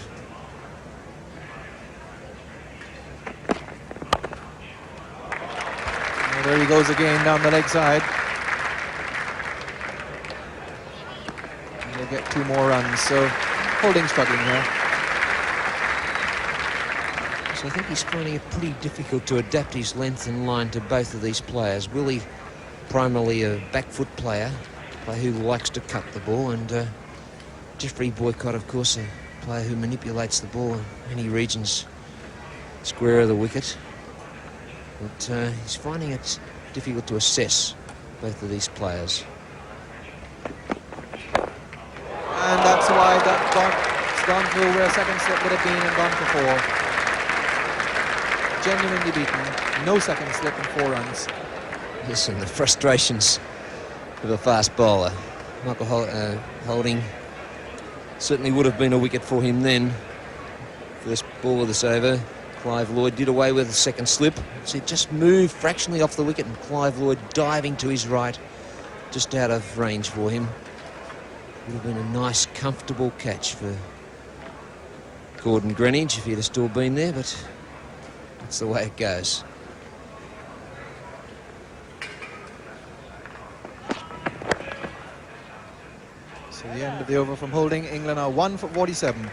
And there he goes again down the leg side. And they'll get 2 more runs, so Holding struggling here. So I think he's finding it pretty difficult to adapt his length and line to both of these players. Willie, primarily a back foot player who likes to cut the ball, and Jeffrey Boycott, of course, a player who manipulates the ball in many regions square of the wicket. But he's finding it difficult to assess both of these players. And that's why it's gone through where a second slip would have been and gone for 4. Genuinely beaten. No second slip and 4 runs. Yes, and the frustrations of a fast bowler. Michael Holding certainly would have been a wicket for him then. First ball of this over. Clive Lloyd did away with the second slip. So it just moved fractionally off the wicket, and Clive Lloyd diving to his right, just out of range for him. Would have been a nice, comfortable catch for Gordon Greenidge if he'd have still been there, but that's the way it goes. So the end of the over from Holding. England are 1 for 47.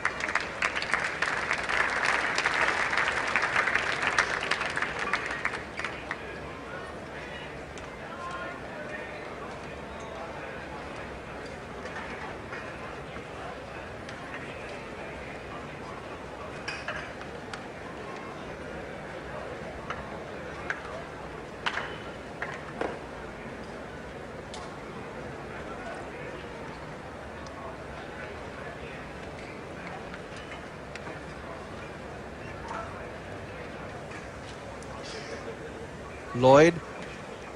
Lloyd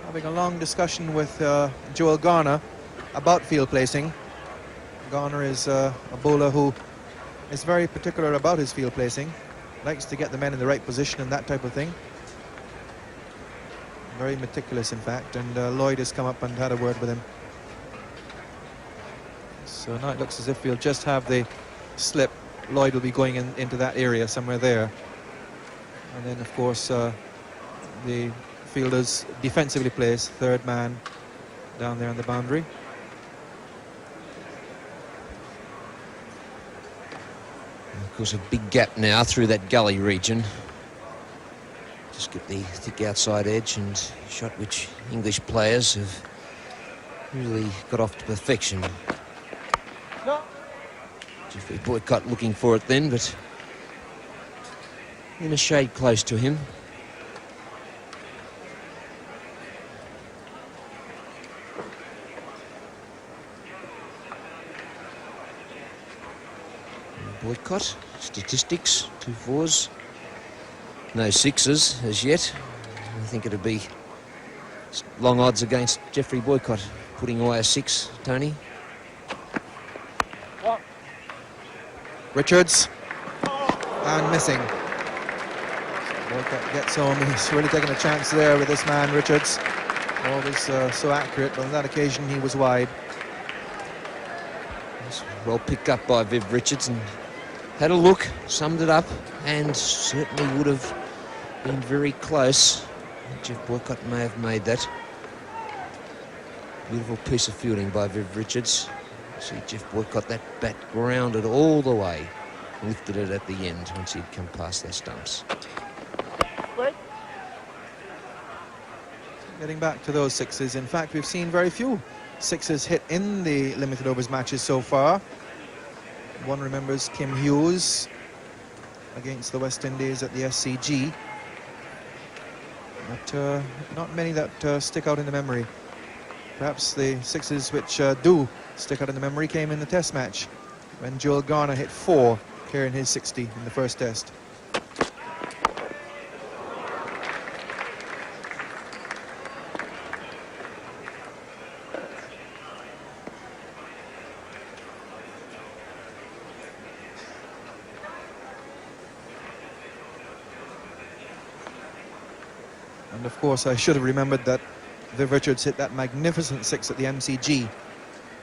having a long discussion with Joel Garner about field placing. Garner is a bowler who is very particular about his field placing, likes to get the men in the right position and that type of thing. Very meticulous, in fact, and Lloyd has come up and had a word with him. So now it looks as if we'll just have the slip. Lloyd will be going into that area somewhere there. And then, of course, the fielders defensively placed, third man down there on the boundary. And of course, a big gap now through that gully region. Just get the thick outside edge, and shot which English players have really got off to perfection. No. Jeffrey Boycott looking for it then, but in a shade close to him. Boycott, statistics, 2 4s, no 6s as yet. I think it'd be long odds against Jeffrey Boycott putting away a 6, Tony. Richards, and missing. Boycott gets home. He's really taking a chance there with this man, Richards. Always so accurate, but on that occasion he was wide. Well picked up by Viv Richards, and had a look, summed it up, and certainly would have been very close. Jeff Boycott may have made that. Beautiful piece of fielding by Viv Richards. See Jeff Boycott, that bat grounded all the way, lifted it at the end once he'd come past their stumps. Getting back to those 6s, in fact, we've seen very few 6s hit in the limited overs matches so far. One remembers Kim Hughes against the West Indies at the SCG. But not many that stick out in the memory. Perhaps the 6s which do stick out in the memory came in the test match when Joel Garner hit 4 here in his 60 in the first test. And of course, I should have remembered that Viv Richards hit that magnificent 6 at the MCG,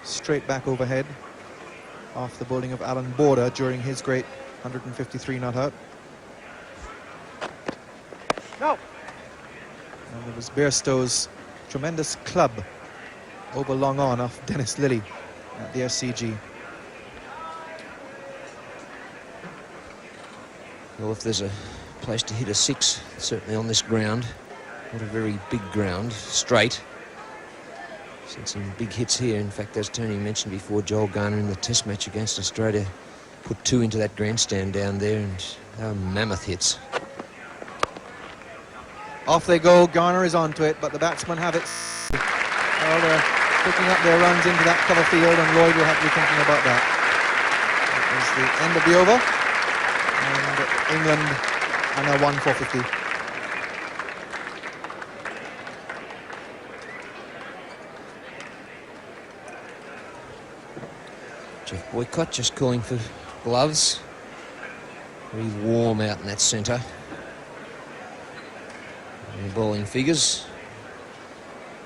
straight back overhead. off the bowling of Alan Border during his great 153 not out. No. And there was Bairstow's tremendous club over long on off Dennis Lilly at the SCG. Well, if there's a place to hit a 6, certainly on this ground. Not a very big ground, straight. Seen some big hits here. In fact, as Tony mentioned before, Joel Garner in the test match against Australia put 2 into that grandstand down there, and they were mammoth hits. Off they go. Garner is onto it, but the batsmen have it. Well, they're picking up their runs into that cover field, and Lloyd will have to be thinking about that. That is the end of the over, and England are now 1 for 50. Jeff Boycott just calling for gloves. Very warm out in that centre. And the bowling figures.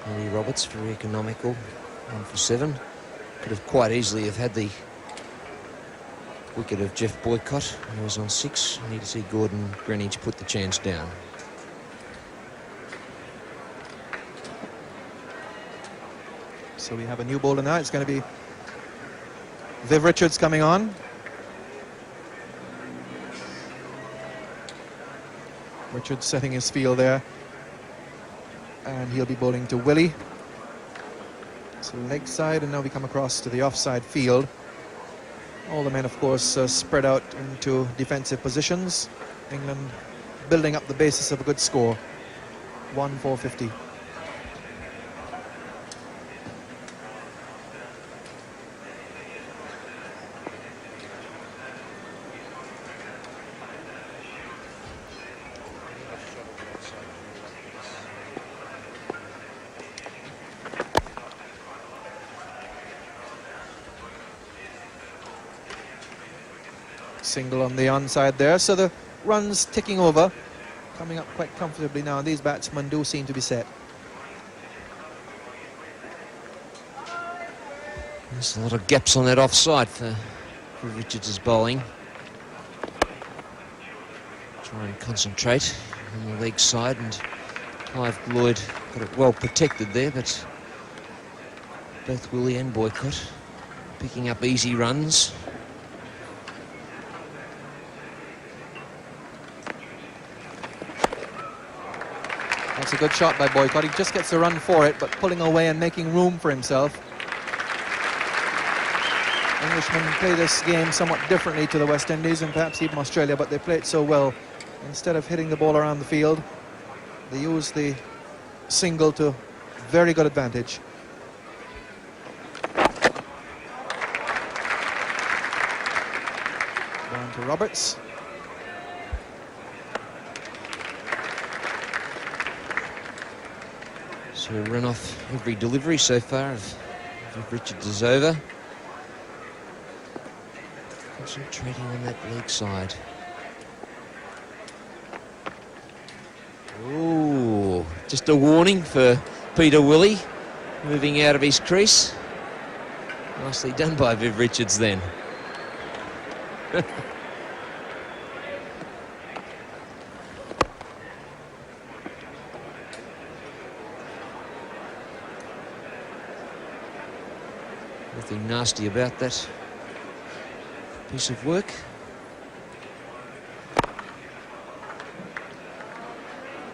Andy Roberts, very economical, 1 for 7. Could have quite easily have had the wicket of Jeff Boycott, who was on 6. I need to see Gordon Greenwich put the chance down. So we have a new bowler now. It's going to be Viv Richards coming on. Richards setting his field there. And he'll be bowling to Willie. So leg side, and now we come across to the offside field. All the men, of course, spread out into defensive positions. England building up the basis of a good score. 1 for 50. Single on the onside there, so the runs ticking over, coming up quite comfortably now. These batsmen do seem to be set. There's a lot of gaps on that offside for Richards' bowling. Try and concentrate on the leg side, and Clive Lloyd got it well protected there, but both Willie and Boycott picking up easy runs. That's a good shot by Boycott. He just gets a run for it, but pulling away and making room for himself. Englishmen play this game somewhat differently to the West Indies and perhaps even Australia, but they play it so well. Instead of hitting the ball around the field, they use the single to very good advantage. Down to Roberts. So a run off every delivery so far of Richards is over. Concentrating on that leg side. Ooh, just a warning for Peter Willie, moving out of his crease. Nicely done by Viv Richards then. Nothing nasty about that piece of work.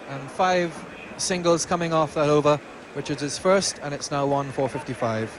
And 5 singles coming off that over. Richards is first, and it's now 1 for 55.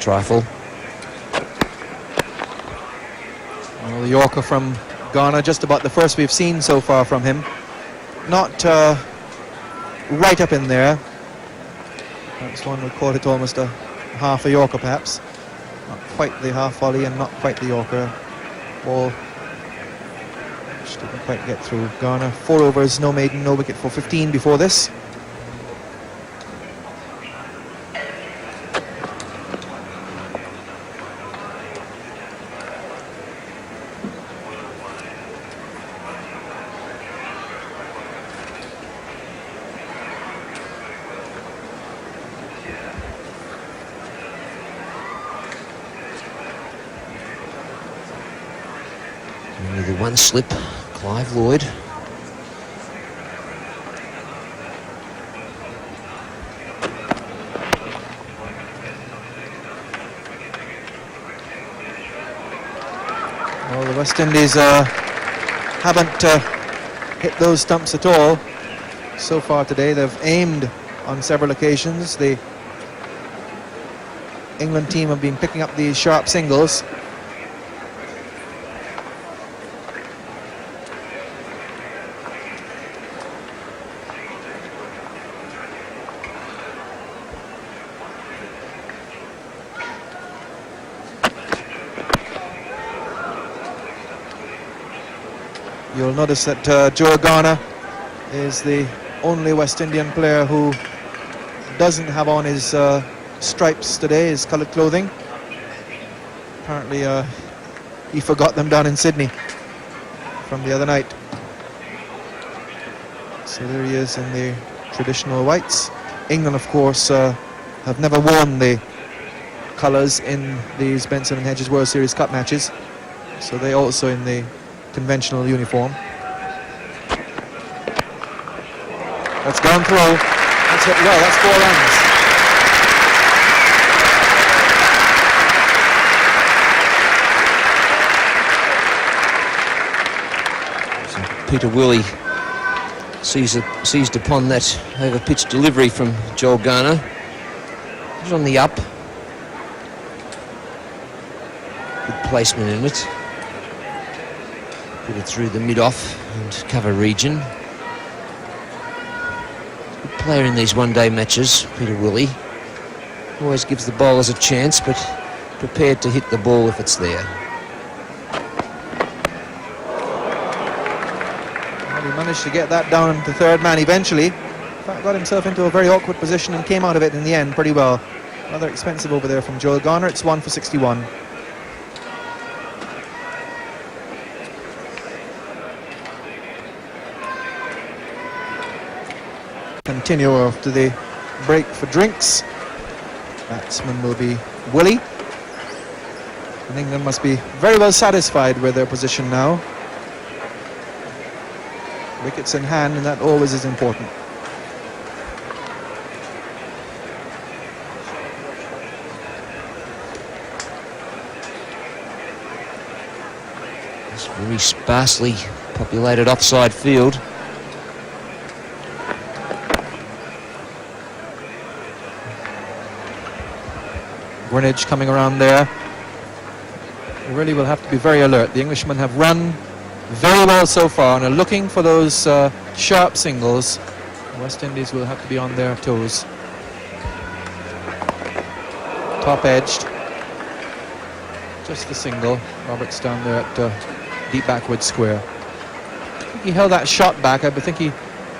trifle. Well, the Yorker from Ghana, just about the first we've seen so far from him. Not right up in there. Perhaps one would call it almost a half a Yorker, perhaps. Not quite the half volley and not quite the Yorker. Ball which didn't quite get through. Ghana, 4 overs, no maiden, no wicket for 15 before this. Only the one slip, Clive Lloyd. Well, the West Indies haven't hit those stumps at all so far today. They've aimed on several occasions. The England team have been picking up these sharp singles. You'll notice that Joe Garner is the only West Indian player who doesn't have on his stripes today, his coloured clothing. Apparently he forgot them down in Sydney from the other night. So there he is in the traditional whites. England, of course, have never worn the colours in these Benson and Hedges World Series Cup matches. So they also in the conventional uniform. That's gone through. That's hit well. That's 4 runs. So Peter Willey seized upon that over-pitch delivery from Joel Garner. He's on the up. Good placement in it. Put it through the mid-off and cover region. Good player in these one-day matches, Peter Willey. Always gives the bowlers a chance, but prepared to hit the ball if it's there. Well, he managed to get that down to third man eventually. In fact, got himself into a very awkward position and came out of it in the end pretty well. Rather expensive over there from Joel Garner. It's 1 for 61. Continue after the break for drinks. Batsman will be Willey. And England must be very well satisfied with their position now. Wickets in hand, and that always is important. It's a very sparsely populated offside field. Greenwich coming around there. They really will have to be very alert. The Englishmen have run very well so far and are looking for those sharp singles. The West Indies will have to be on their toes. Top edged. Just the single. Roberts down there at deep backward square. I think he held that shot back. I think he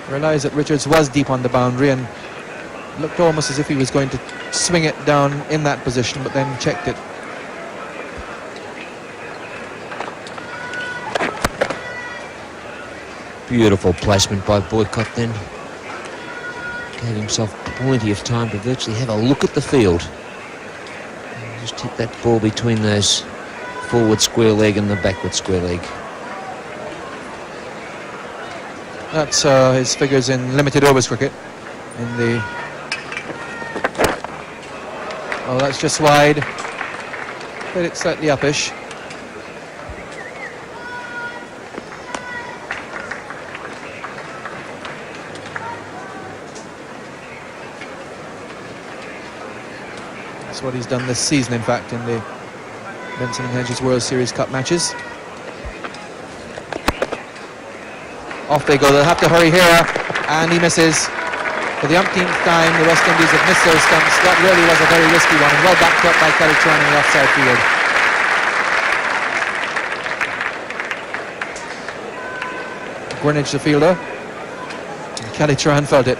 realized that Richards was deep on the boundary and looked almost as if he was going to swing it down in that position, but then checked it. Beautiful placement by Boycott then. Gave himself plenty of time to virtually have a look at the field. And just hit that ball between those forward square leg and the backward square leg. That's his figures in limited overs cricket. In the oh, that's just wide, but it's slightly uppish. That's what he's done this season, in fact, in the Benson and Hedges World Series Cup matches. Off they go. They'll have to hurry here, and he misses. For the umpteenth time, the West Indies have missed those stumps. That really was a very risky one, and well backed up by Kelly Tran in the offside field. Greenwich, the fielder, and Kelly Tran felt it.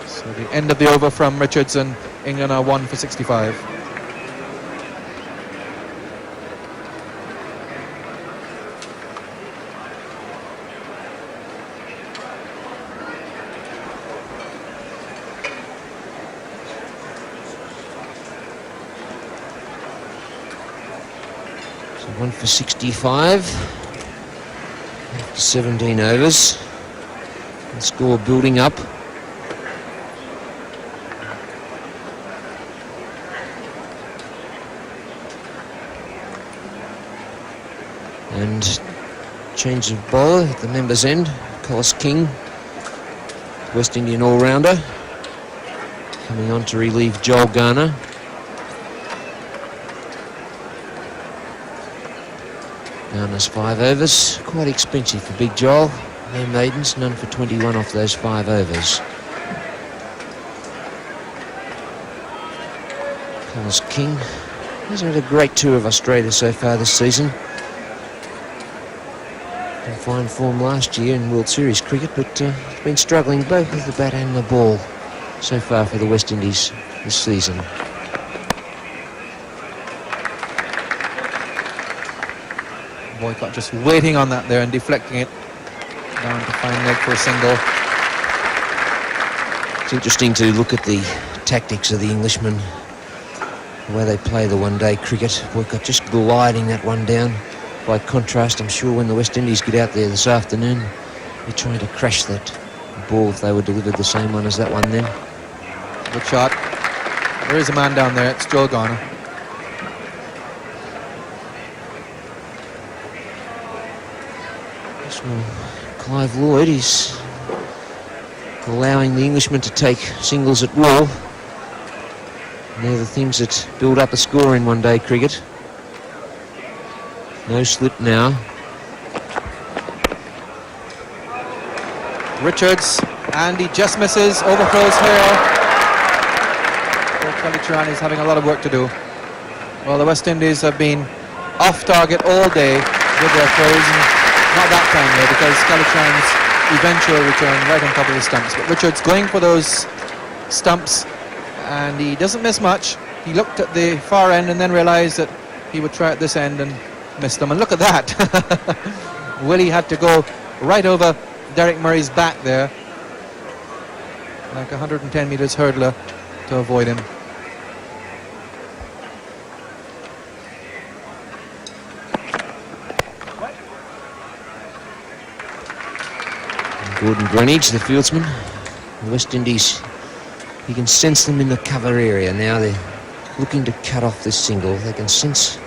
So the end of the over from Richardson. England are 1 for 65. So 1 for 65. After 17 overs. The score building up. And change of bowler at the members' end. Collis King, West Indian all-rounder, coming on to relieve Joel Garner. Garner's 5 overs, quite expensive for Big Joel. No maidens, none for 21 off those 5 overs. Collis King hasn't had a great tour of Australia so far this season. In fine form last year in World Series cricket, but he's been struggling both with the bat and the ball so far for the West Indies this season. Boycott just waiting on that there and deflecting it down to fine leg for a single. It's interesting to look at the tactics of the Englishmen, the way they play the one-day cricket. Boycott just gliding that one down. By contrast, I'm sure when the West Indies get out there this afternoon, they're trying to crash that ball if they were delivered the same one as that one then. Good shot. There is a man down there. It's Joel Garner. Well, Clive Lloyd is allowing the Englishmen to take singles at will. And they're the things that build up a score in one-day cricket. No slip now. Richards, and he just misses, overthrows here. Kelly Tran is having a lot of work to do. Well, the West Indies have been off target all day with their throws, and not that time though, because Kelly Tran's eventual return right on top of the stumps. But Richards going for those stumps, and he doesn't miss much. He looked at the far end and then realised that he would try at this end and missed them. And look at that. Willie had to go right over Derek Murray's back there, like 110 metres hurdler, to avoid him. Gordon Greenwich, the fieldsman. The West Indies, you can sense them in the cover area now. They're looking to cut off this single. They can sense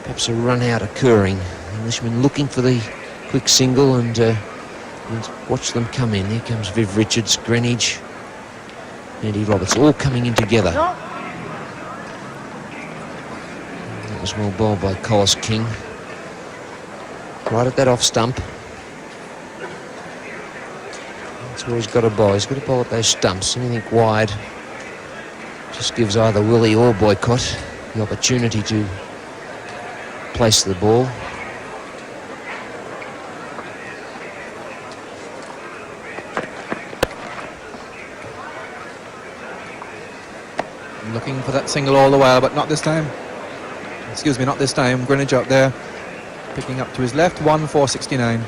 perhaps a run out occurring. The Englishman looking for the quick single, and watch them come in. Here comes Viv Richards, Greenwich, Andy Roberts, all coming in together. That was well bowled by Collis King. Right at that off stump. That's where he's got to bowl. He's got to bowl at those stumps. Anything wide just gives either Willie or Boycott the opportunity to place the ball. Looking for that single all the while, but not this time. Excuse me, not this time. Greenwich out there, picking up to his left, 1-4-69.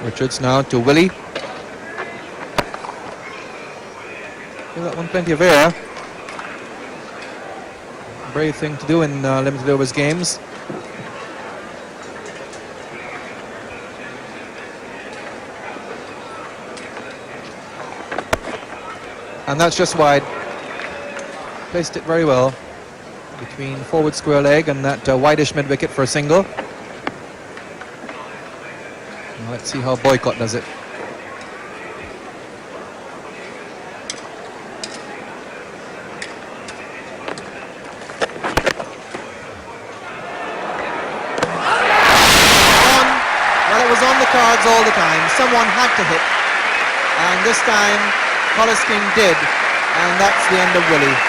Richards now to Willie. Give that one plenty of air. Brave thing to do in limited overs games. And that's just wide. Placed it very well between forward square leg and that wideish mid wicket for a single. Now let's see how Boycott does it. Well, it was on the cards all the time. Someone had to hit. And this time, Collis King did. And that's the end of Willie.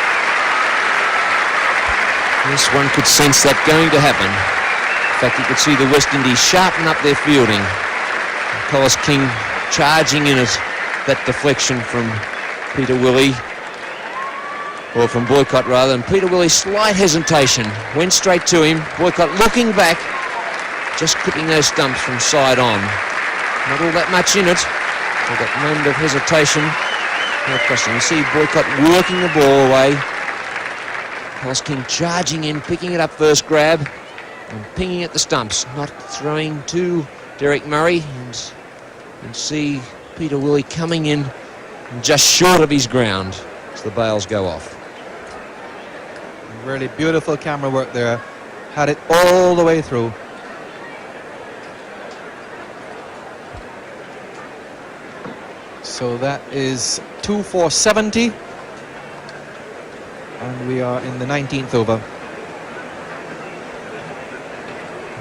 Yes, one could sense that going to happen. In fact, you could see the West Indies sharpen up their fielding. Collis King charging in at that deflection from Peter Willie, or from Boycott rather, and Peter Willie's slight hesitation went straight to him. Boycott looking back, just clipping those stumps from side on. Not all that much in it. With that moment of hesitation. No question. You see Boycott working the ball away. Collis King charging in, picking it up first grab and pinging at the stumps, not throwing to Derek Murray. And you can see Peter Willie coming in just short of his ground as the bails go off. Really beautiful camera work there. Had it all the way through. So that is 2 for 70. And we are in the 19th over.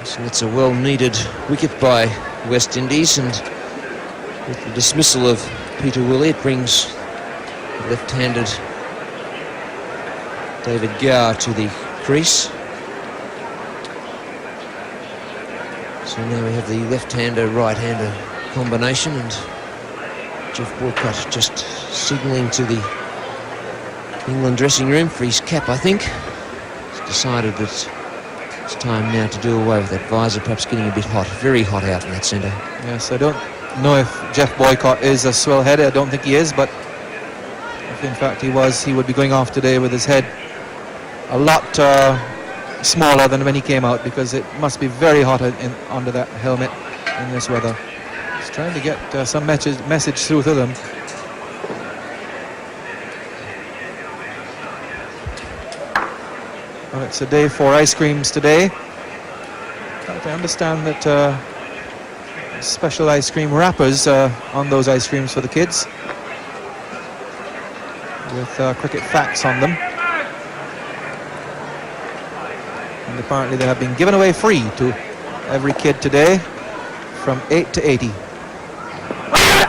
So it's a well-needed wicket by West Indies, and with the dismissal of Peter Willie, it brings the left-handed David Gower to the crease. So now we have the left-hander, right-hander combination, and Jeff Boycott just signalling to the England dressing room for his cap, I think. He's decided that it's time now to do away with that visor, perhaps getting a bit hot, very hot out in that centre. Yes, I don't know if Jeff Boycott is a swell head. I don't think he is, but if in fact he was, he would be going off today with his head a lot smaller than when he came out, because it must be very hot under that helmet in this weather. He's trying to get some message through to them. Well, it's a day for ice creams today. But I understand that special ice cream wrappers on those ice creams for the kids, with cricket facts on them. And apparently they have been given away free to every kid today from 8 to 80.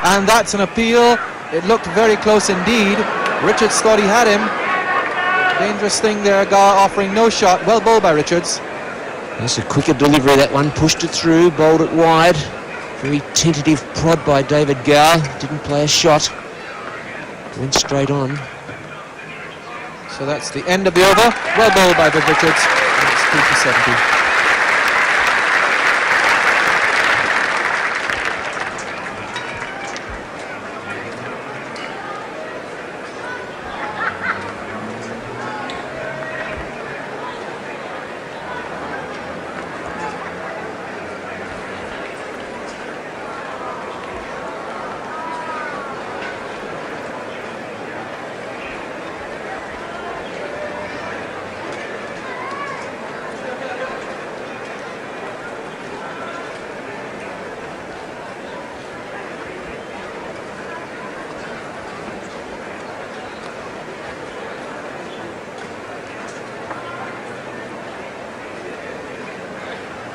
And that's an appeal. It looked very close indeed. Richards thought he had him. Dangerous thing there, Gar offering no shot. Well bowled by Richards. That's a quicker delivery, that one. Pushed it through, bowled it wide. Very tentative prod by David Gower. Didn't play a shot. Went straight on. So that's the end of the over. Well bowled by Viv Richards. And it's 2 for 70.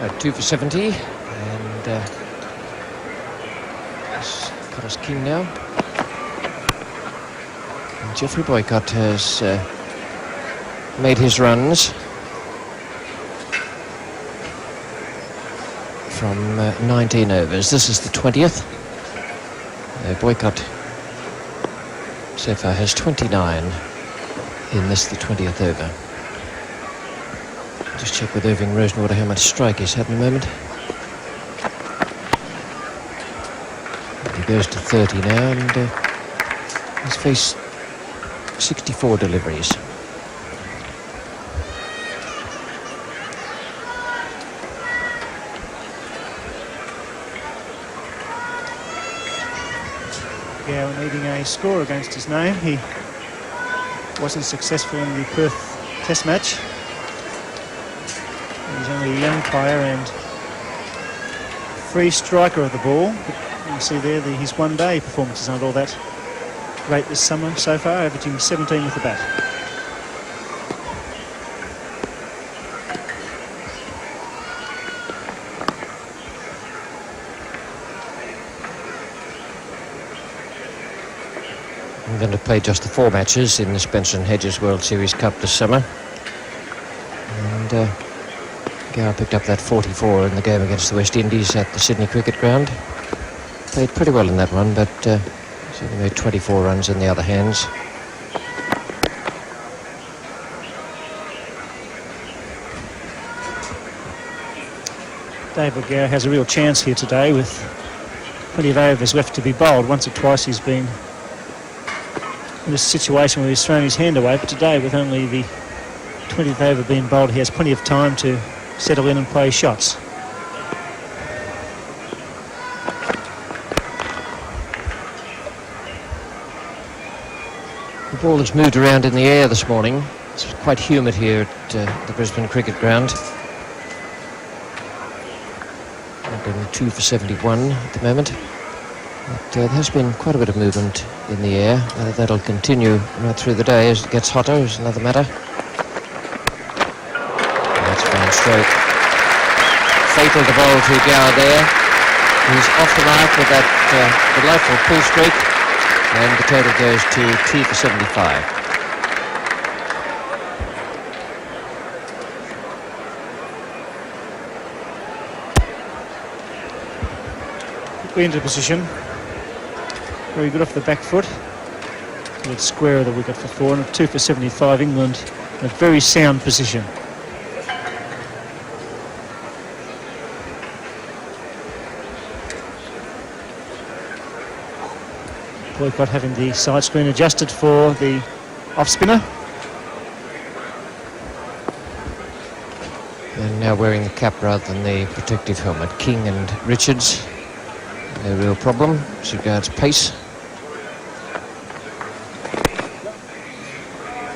At 2 for 70, and Collis King now. And Geoffrey Boycott has made his runs from 19 overs. This is the 20th. Boycott so far has 29 in this, the 20th over. Just check with Irving Rosenwater how much strike he's had in a moment. He goes to 30 now, and he's faced 64 deliveries. Gower needing a score against his name. He wasn't successful in the Perth Test match. He's only a young player and free striker of the ball. But you can see there that his one-day performances aren't all that great this summer so far, averaging 17 with the bat. England have played just the 4 matches in the Spencer and Hedges World Series Cup this summer. And Gower picked up that 44 in the game against the West Indies at the Sydney Cricket Ground. Played pretty well in that one, but certainly made 24 runs in the other hands. David Gower has a real chance here today with plenty of overs left to be bowled. Once or twice he's been in this situation where he's thrown his hand away, but today with only the 20th over being bowled, he has plenty of time to settle in and play shots. The ball has moved around in the air this morning. It's quite humid here at the Brisbane Cricket Ground. Been 2 for 71 at the moment. But there has been quite a bit of movement in the air. Whether that'll continue right through the day as it gets hotter is another matter. That's fine stroke. Fatal to bowl to Gower there. He's off the mark with that delightful pull streak, and the total goes to 2 for 75. Quickly into position. Very good off the back foot. Good square of the wicket for 4, and 2 for 75. England in a very sound position. Boycott having the side screen adjusted for the off spinner. And now wearing the cap rather than the protective helmet. King and Richards, no real problem as regards pace.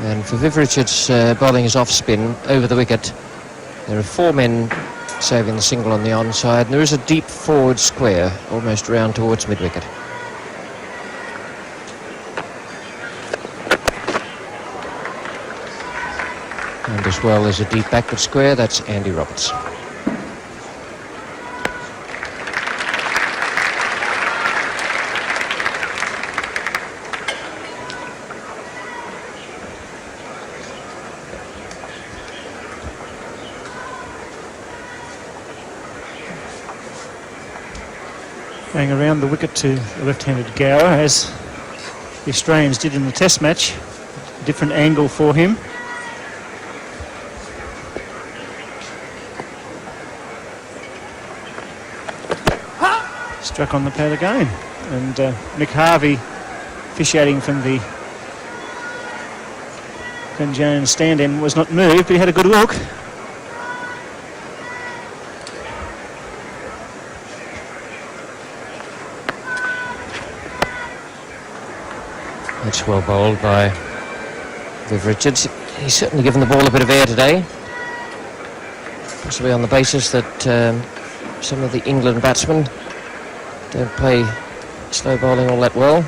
And for Viv Richards, bowling his off spin over the wicket, there are 4 men saving the single on the onside, and there is a deep forward square almost round towards mid-wicket. And as well as a deep backward square, that's Andy Roberts. Going around the wicket to the left-handed Gower, as the Australians did in the Test match. A different angle for him. Struck on the pad again. And Mick Harvey officiating from the Glenn Jones stand-in was not moved, but he had a good look. That's well bowled by Viv Richards. He's certainly given the ball a bit of air today. Possibly on the basis that some of the England batsmen don't play slow bowling all that well.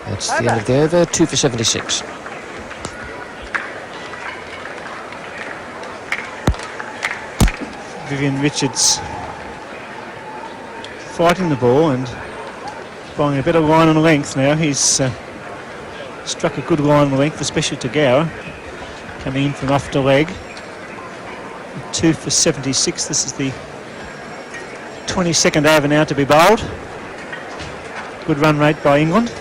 That's the end of the over, 2 for 76. Vivian Richards fighting the ball and bowling a better line and length now. He's struck a good line and length, especially to Gower, coming in from off the leg. 2 for 76. This is the 22nd over now to be bowled. Good run rate by England.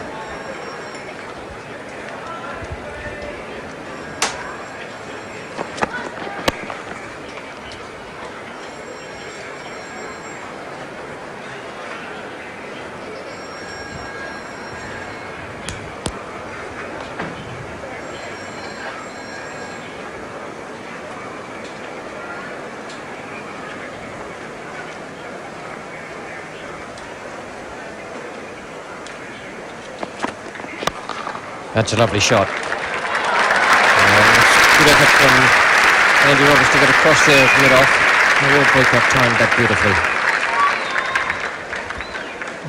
That's a lovely shot. Good effort from Andy Roberts to get across there at mid-off. Will Boycott timed that beautifully.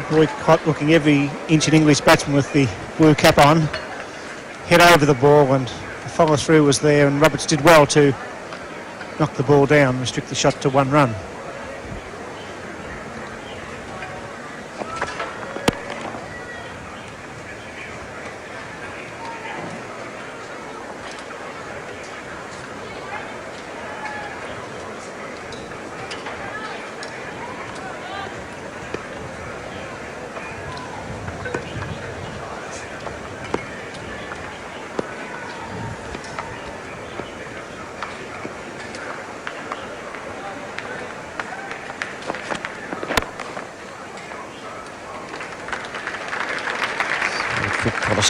Boycott looking every inch an English batsman with the blue cap on. Head over the ball, and the follow through was there, and Roberts did well to knock the ball down, restrict the shot to 1 run.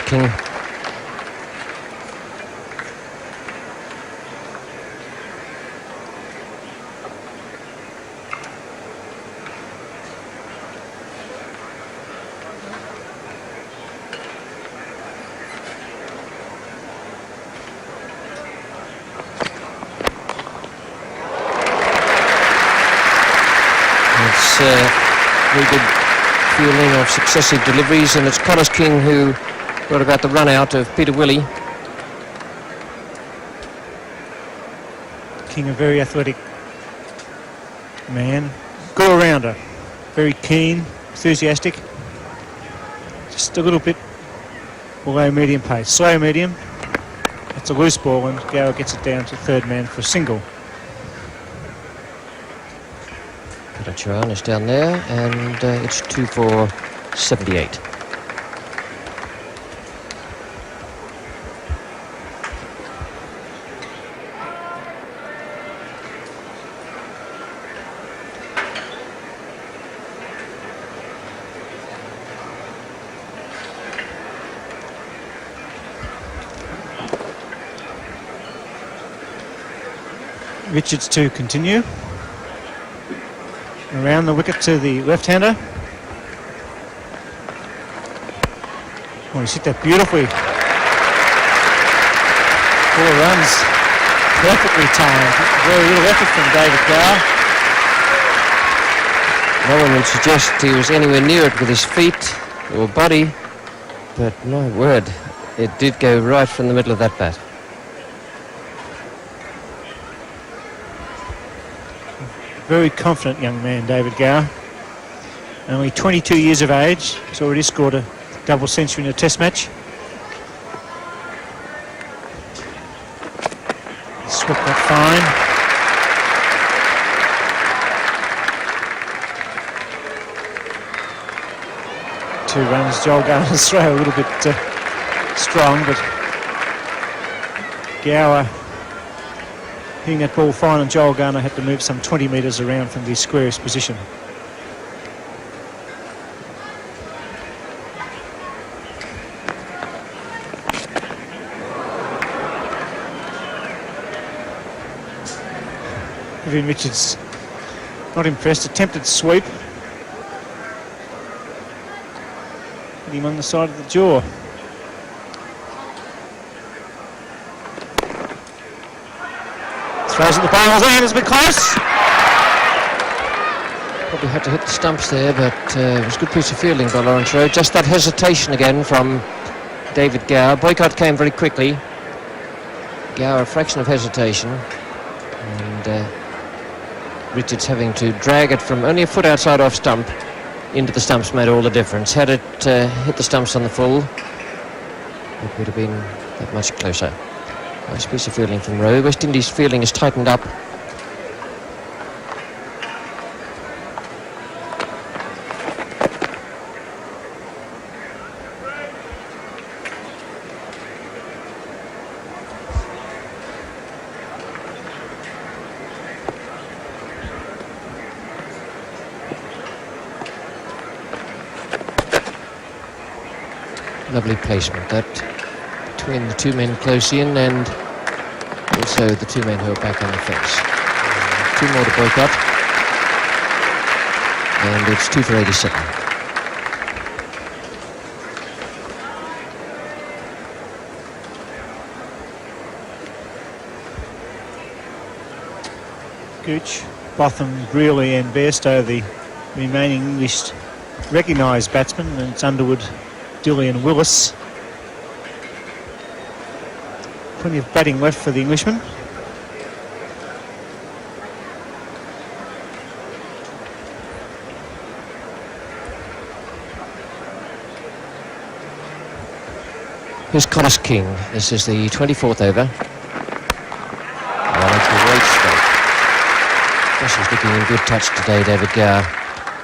King. It's very good feeling of successive deliveries, and it's Collis King who brought about the run out of Peter Willey. King, a very athletic man, good all-rounder, very keen, enthusiastic, just a little bit below medium pace, slow medium. It's a loose ball, and Gower gets it down to third man for a single. Charan is down there, and it's 2 for 78. Richards to continue. Around the wicket to the left-hander. Oh, he's hit that beautifully. 4 runs. Perfectly timed. Very little effort from David Gower. No one would suggest he was anywhere near it with his feet or body, but my word, it did go right from the middle of that bat. Very confident young man, David Gower. Only 22 years of age. He's already scored a double century in a test match. Swept that fine. Two runs. Joel Garner's throw a little bit strong, but Gower hitting that ball fine, and Joel Garner had to move some 20 metres around from the squarest position. Vivian Richards not impressed, attempted sweep. Hit him on the side of the jaw. Throws at the bowler's hand, it's a bit close. Probably had to hit the stumps there, but it was a good piece of fielding by Lawrence Rowe. Just that hesitation again from David Gower. Boycott came very quickly. Gower, a fraction of hesitation. And Richards having to drag it from only a foot outside off stump into the stumps made all the difference. Had it hit the stumps on the full, it would have been that much closer. Nice piece of fielding from Rowe. West Indies fielding is tightened up. Lovely placement that between the two men close in and also the two men who are back on the fence. Two more to boycott. And it's 2 for 87. Gooch, Botham, Brearley and Bairstow, the remaining English recognised batsmen, and it's Underwood, Dilley and Willis. Plenty of batting left for the Englishmen. Here's Connors King. This is the 24th over. Oh, great stroke. Gosh, he's looking in good touch today, David Gower.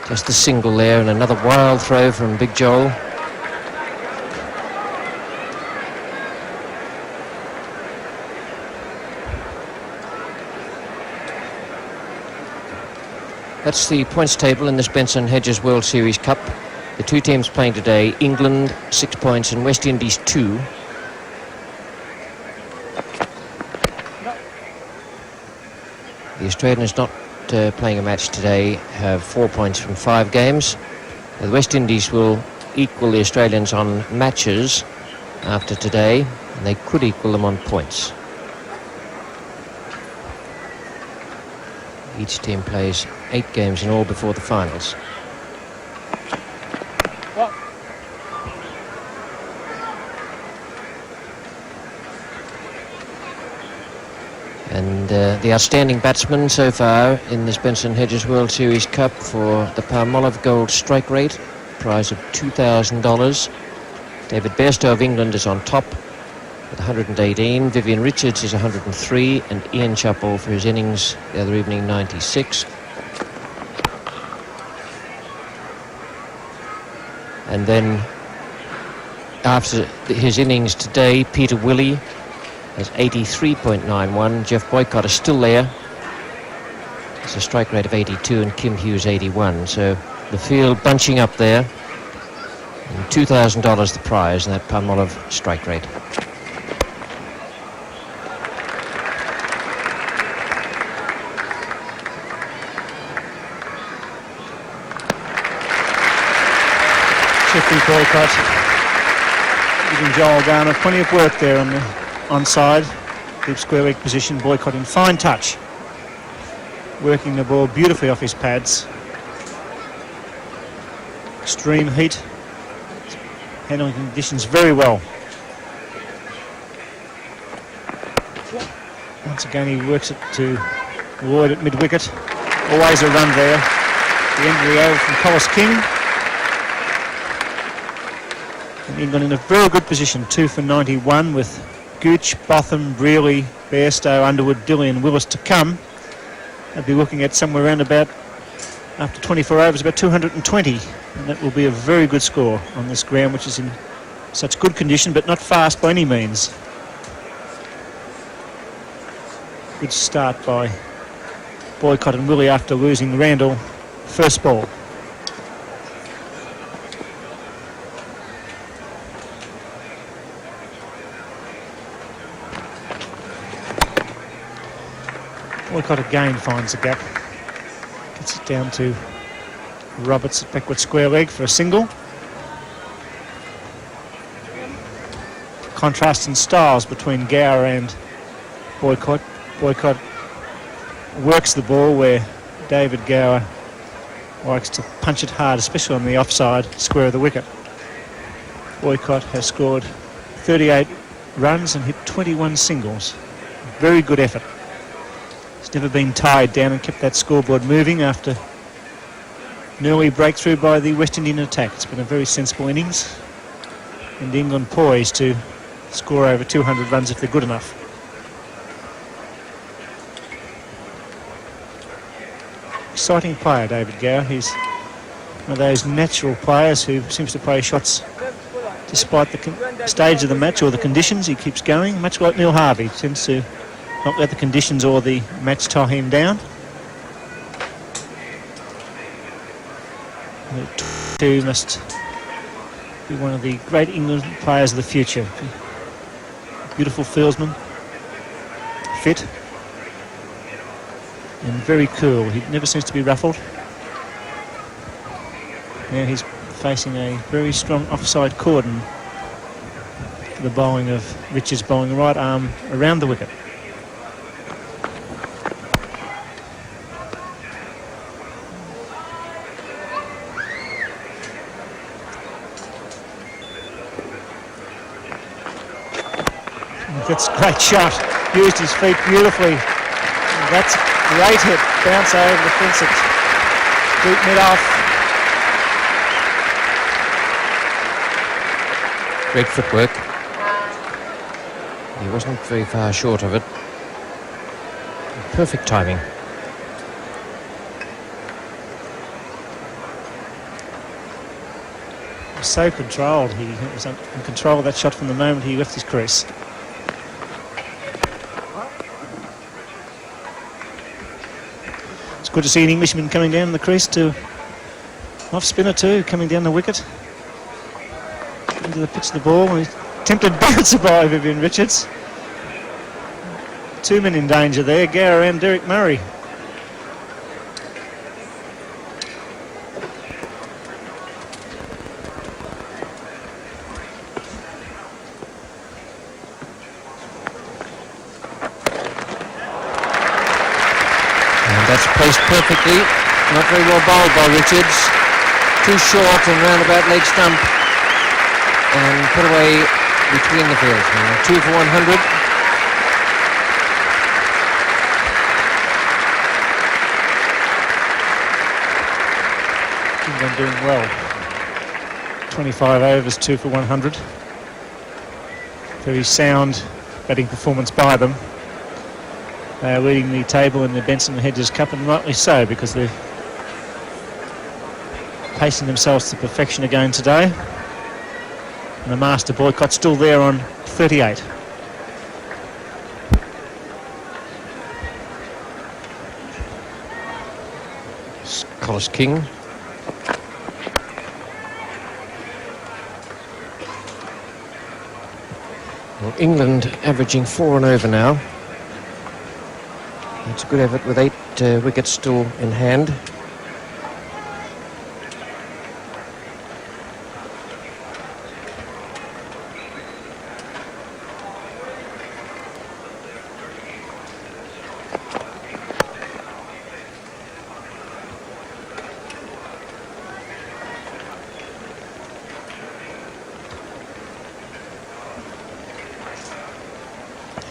Just the single there and another wild throw from Big Joel. That's the points table in this Benson Hedges World Series Cup. The two teams playing today, England 6 points and West Indies 2. The Australians not playing a match today have 4 points from 5 games. The West Indies will equal the Australians on matches after today, and they could equal them on points. Each team plays 8 games in all before the finals. And the outstanding batsman so far in this Benson Hedges World Series Cup for the Palmolive Gold strike rate, prize of $2,000. David Bairstow of England is on top with 118. Vivian Richards is 103, and Ian Chappell for his innings the other evening, 96. And then after his innings today, Peter Willey has 83.91. Jeff Boycott is still there. It's a strike rate of 82, and Kim Hughes 81. So the field bunching up there. And $2,000 the prize in that Palmolive strike rate. Jeffrey Boycott giving Joel Garner plenty of work there on the onside, deep square leg position. Boycott in fine touch, working the ball beautifully off his pads. Extreme heat, handling conditions very well. Once again he works it to Lloyd at mid-wicket. Always a run there. The end of the over from Collis King. And England in a very good position, 2 for 91 with Gooch, Botham, Brearley, Bairstow, Underwood, Dilley and Willis to come. They'll be looking at somewhere around about, after 24 overs, about 220. And that will be a very good score on this ground, which is in such good condition, but not fast by any means. Good start by Boycott and Willey after losing Randall first ball. Boycott again finds the gap. Gets it down to Roberts at backward square leg for a single. Contrast in styles between Gower and Boycott. Boycott works the ball where David Gower likes to punch it hard, especially on the offside square of the wicket. Boycott has scored 38 runs and hit 21 singles. Very good effort. He's never been tied down and kept that scoreboard moving after an early breakthrough by the West Indian attack. It's been a very sensible innings, and England poised to score over 200 runs if they're good enough. Exciting player, David Gower. He's one of those natural players who seems to play shots despite the stage of the match or the conditions. He keeps going, much like Neil Harvey. Tends to not let the conditions or the match tie him down. The 2 must Be one of the great England players of the future. Beautiful fieldsman, fit, and very cool. He never seems to be ruffled. Now he's facing a very strong offside cordon for the bowling of Richards, bowling right arm around the wicket. That's a great shot. Used his feet beautifully. That's a great hit. Bounce over the fence at deep mid-off. Great footwork. He wasn't very far short of it. Perfect timing. He was so controlled. He was in control of that shot from the moment he left his crease. It's good to see an Englishman coming down the crease to off spinner too, coming down the wicket. Into the pitch of the ball, and he attempted bouncer by Vivian Richards. Two men in danger there, Gower and Derek Murray. And that's placed perfectly. Not very well bowled by Richards. Too short and round about leg stump. And put away between the fieldsmen. 2 for 100. England doing well. 25 overs, 2 for 100. Very sound batting performance by them. They are leading the table in the Benson and Hedges Cup, and rightly so, because they're pacing themselves to perfection again today. And the master boycott still there on 38. Collis King. Well, England averaging 4 and over now. It's a good effort with 8 wickets still in hand.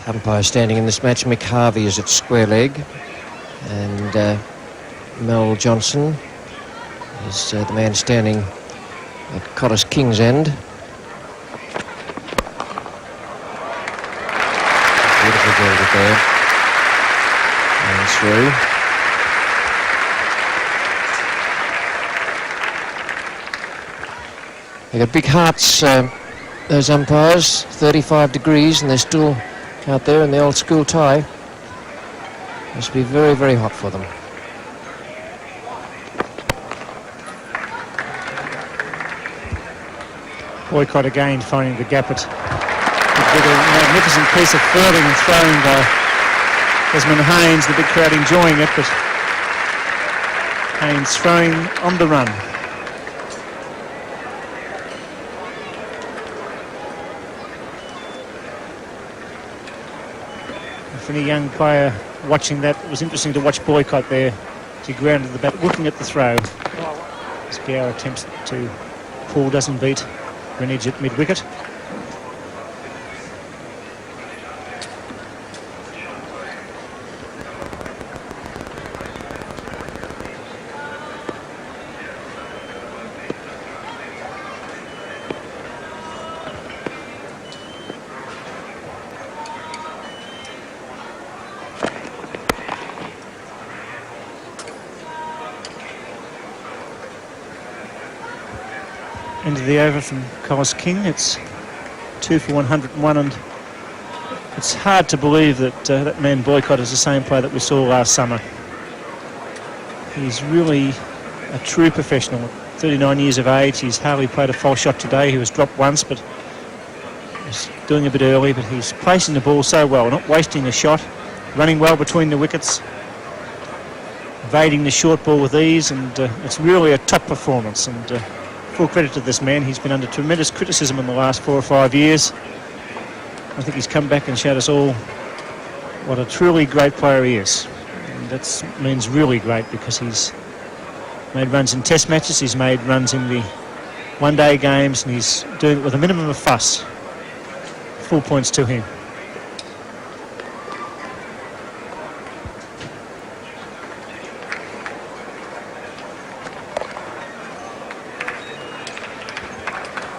Umpire standing in this match, Mick Harvey is at square leg, and Mel Johnson is the man standing at Collis King's end. Beautiful ball there, and through. They got big hearts, those umpires, 35 degrees, and they're still out there in the old school tie. Must be very, very hot for them. Boycott again finding the gap at a magnificent piece of fielding and throwing by Desmond Haynes, the big crowd enjoying it, but Haynes throwing on the run. For any young player watching that, it was interesting to watch Boycott there. He grounded the bat, looking at the throw. As Gower attempts to pull, doesn't beat Greenidge at mid-wicket. End of the over from Collis King. It's 2 for 101, and it's hard to believe that that man Boycott is the same player that we saw last summer. He's really a true professional at 39 years of age. He's hardly played a foul shot today. He was dropped once, but he's doing a bit early, but he's placing the ball so well, not wasting a shot, running well between the wickets, evading the short ball with ease, and it's really a top performance. And full credit to this man. He's been under tremendous criticism in the last 4 or 5 years. I think he's come back and showed us all what a truly great player he is. And that means really great, because he's made runs in test matches, he's made runs in the one-day games, and he's doing it with a minimum of fuss. Full points to him.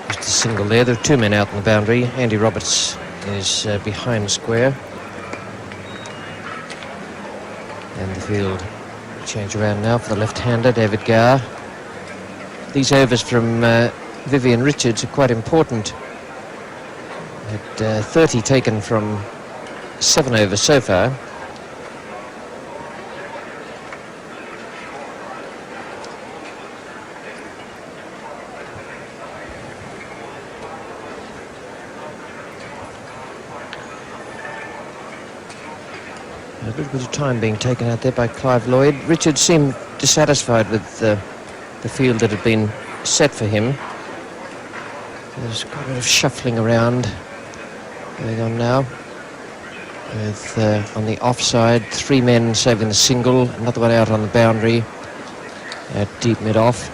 Just a single there. There are 2 men out on the boundary. Andy Roberts is behind square. And the field change around now for the left-hander, David Gower. These overs from Vivian Richards are quite important. At 30 taken from 7 overs so far. A little bit of time being taken out there by Clive Lloyd. Richard seemed dissatisfied with the field that had been set for him. There's quite a bit of shuffling around going on now. With on the offside, 3 men saving the single, another one out on the boundary at deep mid-off.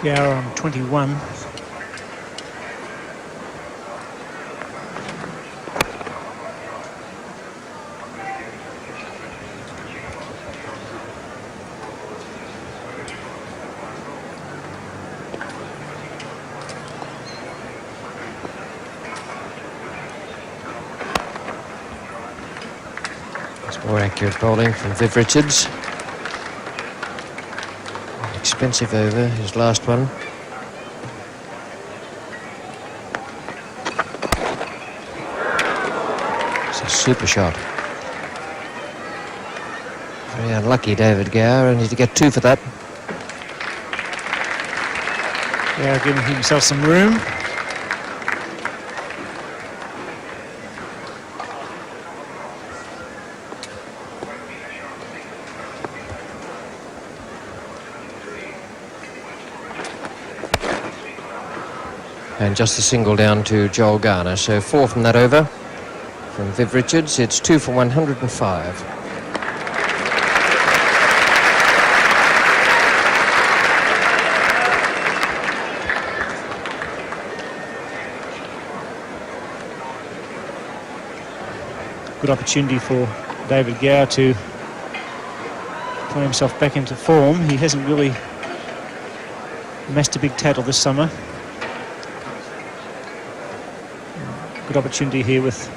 Gower on 21. It's more accurate bowling from Viv Richards. Expensive over, his last one. It's a super shot. Very unlucky, David Gower, only to get 2 for that. Gower giving himself some room. And just a single down to Joel Garner. So 4 from that over from Viv Richards. It's 2 for 105. Good opportunity for David Gower to play himself back into form. He hasn't really amassed a big total this summer. Good opportunity here with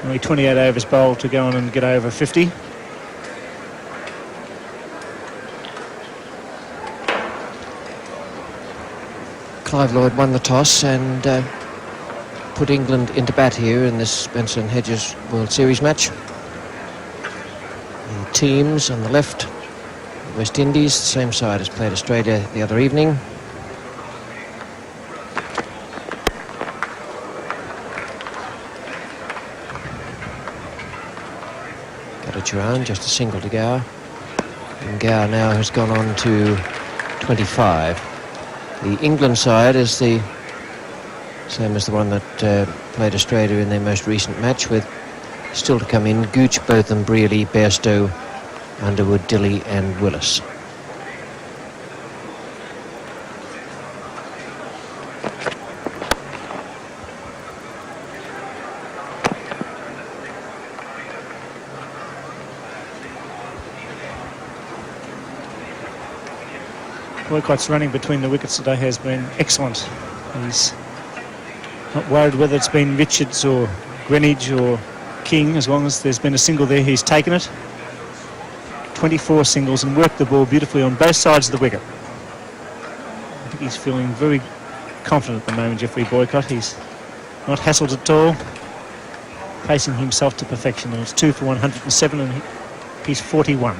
only 28 overs bowled to go on and get over 50. Clive Lloyd won the toss and put England into bat here in this Spencer and Hedges World Series match. The teams on the left, West Indies, the same side as played Australia the other evening. Around, just a single to Gower, and Gower now has gone on to 25. The England side is the same as the one that played Australia in their most recent match, with still to come in Gooch, Botham, Brearley, Bairstow, Underwood, Dilley and Willis. Boycott's running between the wickets today has been excellent. He's not worried whether it's been Richards or Greenwich or King. As long as there's been a single there, he's taken it. 24 singles and worked the ball beautifully on both sides of the wicket. I think he's feeling very confident at the moment, Jeffrey Boycott. He's not hassled at all, pacing himself to perfection, and it's 2 for 107 and he's 41.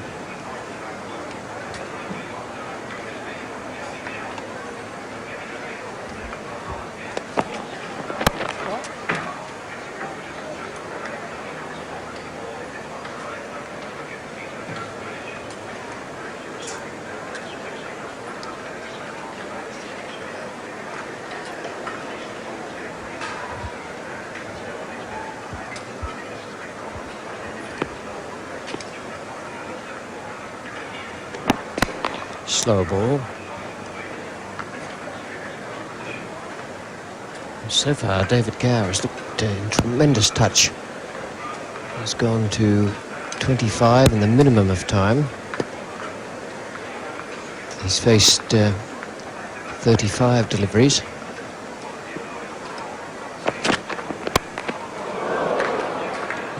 Slow ball. So far, David Gower has looked in tremendous touch. He's gone to 25 in the minimum of time. He's faced 35 deliveries.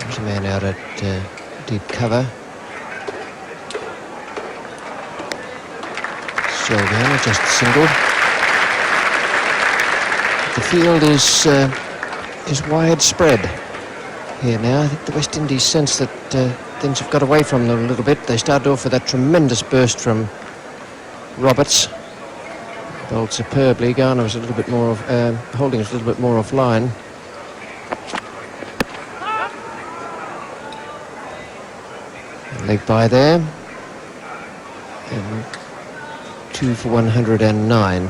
There's a man out at deep cover. Again, just a single. The field is widespread here now. I think the West Indies sense that things have got away from them a little bit. They started off with that tremendous burst from Roberts. Bowled superbly. Garner was a little bit more, Holding was a little bit more offline. Leg by there. And 2 for 109.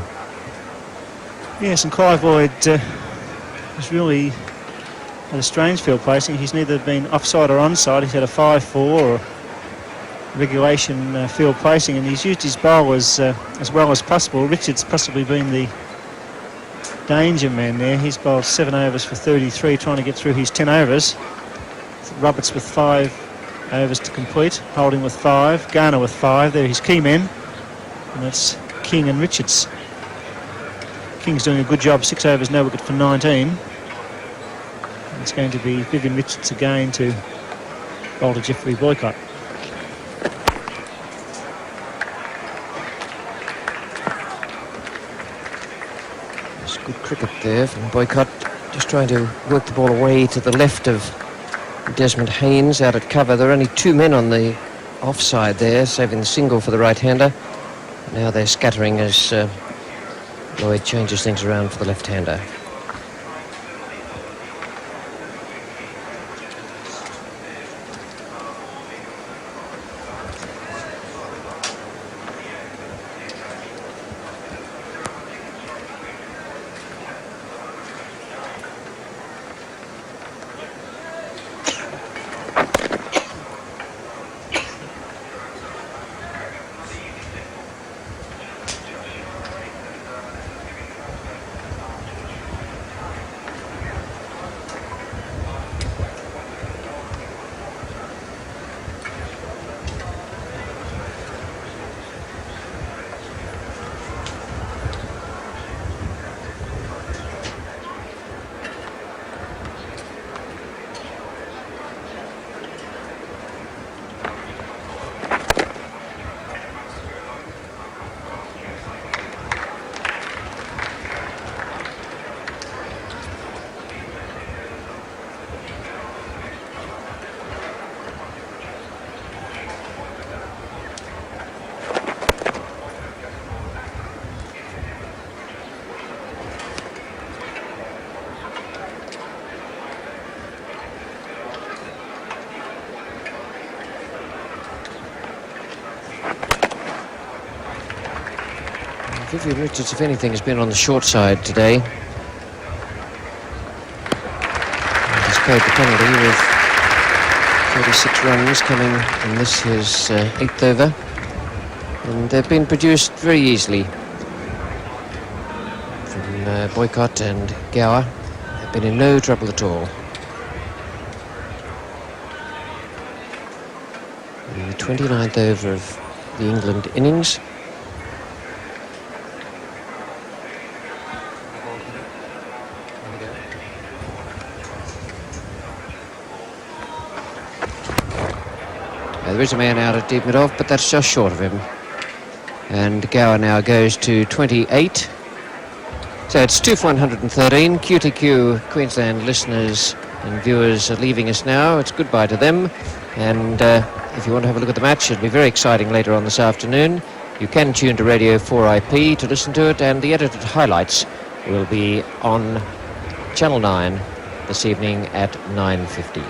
Yes, and Clive Lloyd has really had a strange field placing. He's neither been offside or onside. He's had a 5-4 or regulation field placing, and he's used his bowl as well as possible. Richards possibly been the danger man there. He's bowled 7 overs for 33, trying to get through his 10 overs. Roberts with 5 overs to complete, Holding with 5, Garner with 5. They're his key men. And that's King and Richards. King's doing a good job, 6 overs, no wicket for 19. And it's going to be Vivian Richards again to bowl to Jeffrey Boycott. It's good cricket there from Boycott, just trying to work the ball away to the left of Desmond Haynes out at cover. There are only 2 men on the offside there, saving the single for the right-hander. Now they're scattering as Lloyd changes things around for the left-hander. Vivian Richards, if anything, has been on the short side today. He's paid the penalty with 36 runs coming in this his 8th over. And they've been produced very easily from Boycott and Gower. They've been in no trouble at all. In the 29th over of the England innings. There is a man out at deep mid-off, but that's just short of him. And Gower now goes to 28. So it's 2 for 113. QTQ Queensland listeners and viewers are leaving us now. It's goodbye to them. And if you want to have a look at the match, it'll be very exciting later on this afternoon. You can tune to Radio 4IP to listen to it, and the edited highlights will be on Channel 9 this evening at 9:50.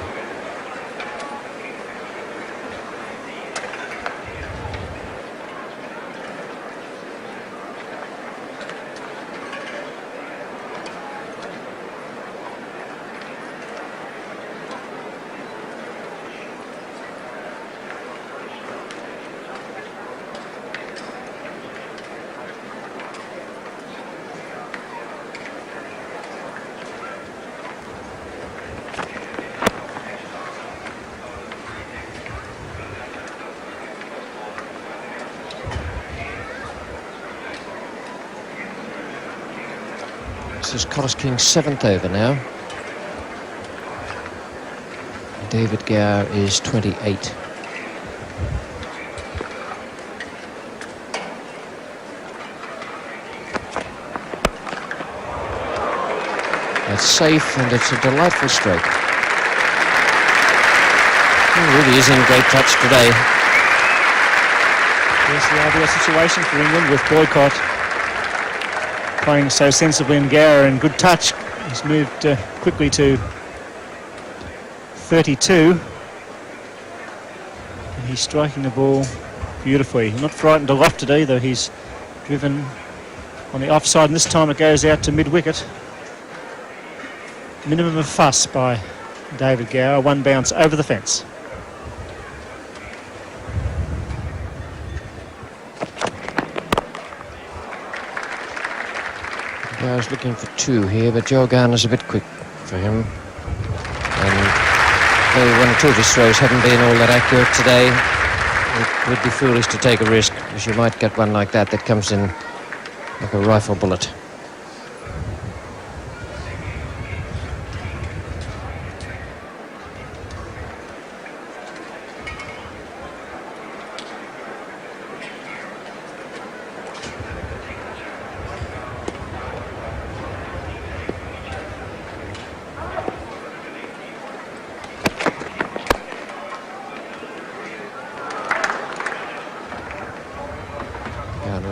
This is Collis King's 7th over now. David Gower is 28. That's safe, and it's a delightful stroke. He really is in great touch today. Yes, the ideal situation for England with Boycott playing so sensibly in Gower and good touch. He's moved quickly to 32. And he's striking the ball beautifully. Not frightened to loft it either. He's driven on the offside, and this time it goes out to mid-wicket. Minimum of fuss by David Gower. One bounce over the fence. Gower's looking for 2 here, but Joe Garner's a bit quick for him. And though 1 or 2 of his throws haven't been all that accurate today, it would be foolish to take a risk, because you might get one like that comes in like a rifle bullet.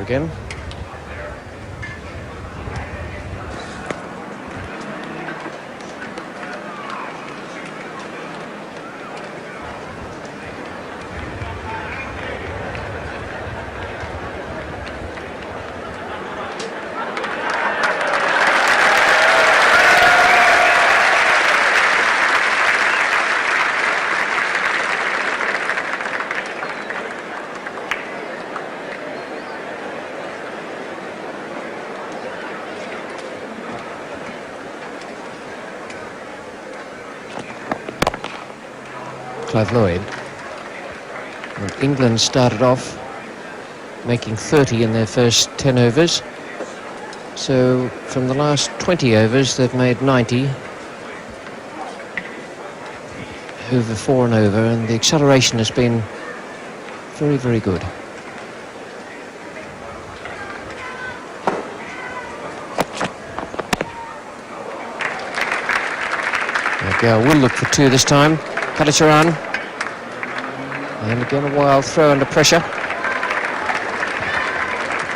Again. Clive Lloyd. And England started off making 30 in their first 10 overs. So from the last 20 overs, they've made 90. Over 4 and over, and the acceleration has been very, very good. Gower will look for 2 this time. Kalicharan, and again a wild throw under pressure.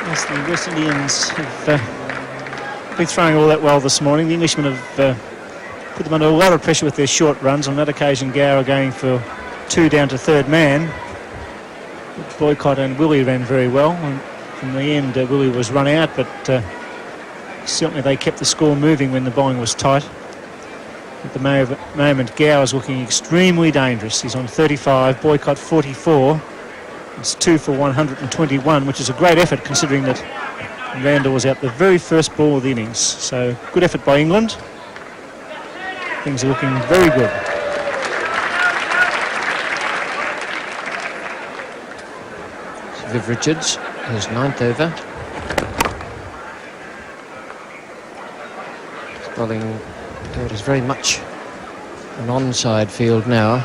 Yes, the West Indians have been throwing all that well this morning. The Englishmen have put them under a lot of pressure with their short runs. On that occasion, Gower going for 2 down to third man. Boycott and Willie ran very well, and in the end Willie was run out, but certainly they kept the score moving when the bowling was tight. At the moment, Gower's looking extremely dangerous. He's on 35, Boycott 44. It's 2 for 121, which is a great effort considering that Randall was out the very first ball of the innings. So good effort by England. Things are looking very good. Viv Richards, his 9th over. His bowling is very much an onside field now.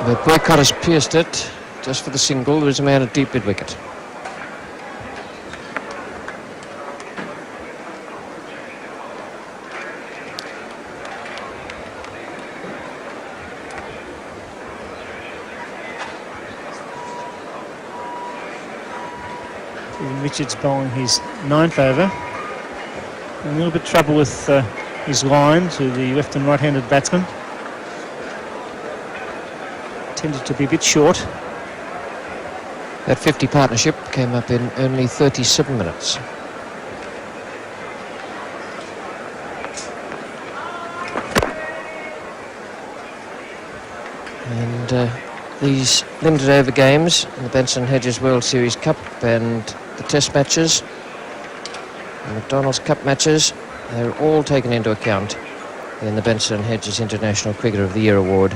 But Boycott has pierced it just for the single. There is a man at deep mid-wicket. Stephen Richards bowling his 9th over. A little bit of trouble with his line to the left and right-handed batsman. Tended to be a bit short. That 50 partnership came up in only 37 minutes. And these limited over games in the Benson Hedges World Series Cup and the Test matches, the McDonald's Cup matches, they're all taken into account in the Benson Hedges International Cricketer of the Year award.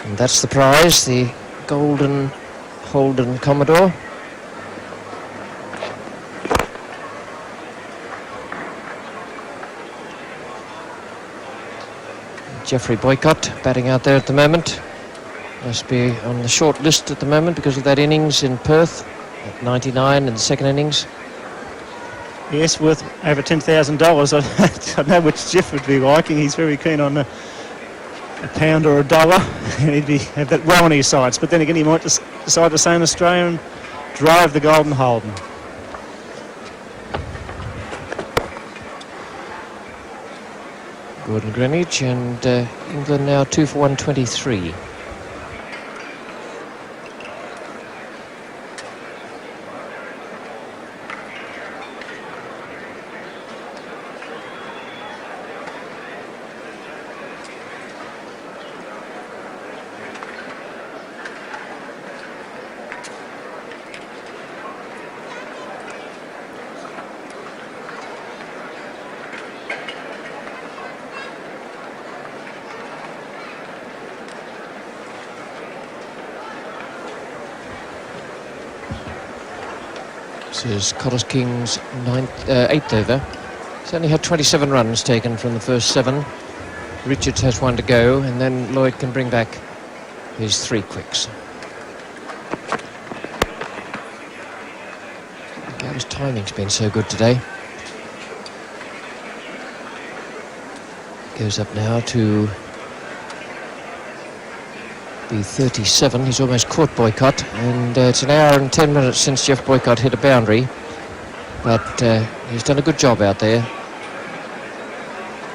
And that's the prize, the Golden Holden Commodore. Geoffrey Boycott batting out there at the moment. Must be on the short list at the moment because of that innings in Perth at 99 in the second innings. Yes, worth over $10,000. I don't know which Jeff would be liking. He's very keen on a pound or a dollar, and he'd have that well on his sides. But then again, he might decide to stay in Australia and drive the Golden Holden. Gordon Greenwich, and England now 2 for 123. This is Cottis King's 8th over. He's only had 27 runs taken from the first 7. Richards has 1 to go, and then Lloyd can bring back his 3 quicks. Gav's timing's been so good today. Goes up now to the 37. He's almost caught Boycott, and it's an hour and 10 minutes since Jeff Boycott hit a boundary, but he's done a good job out there.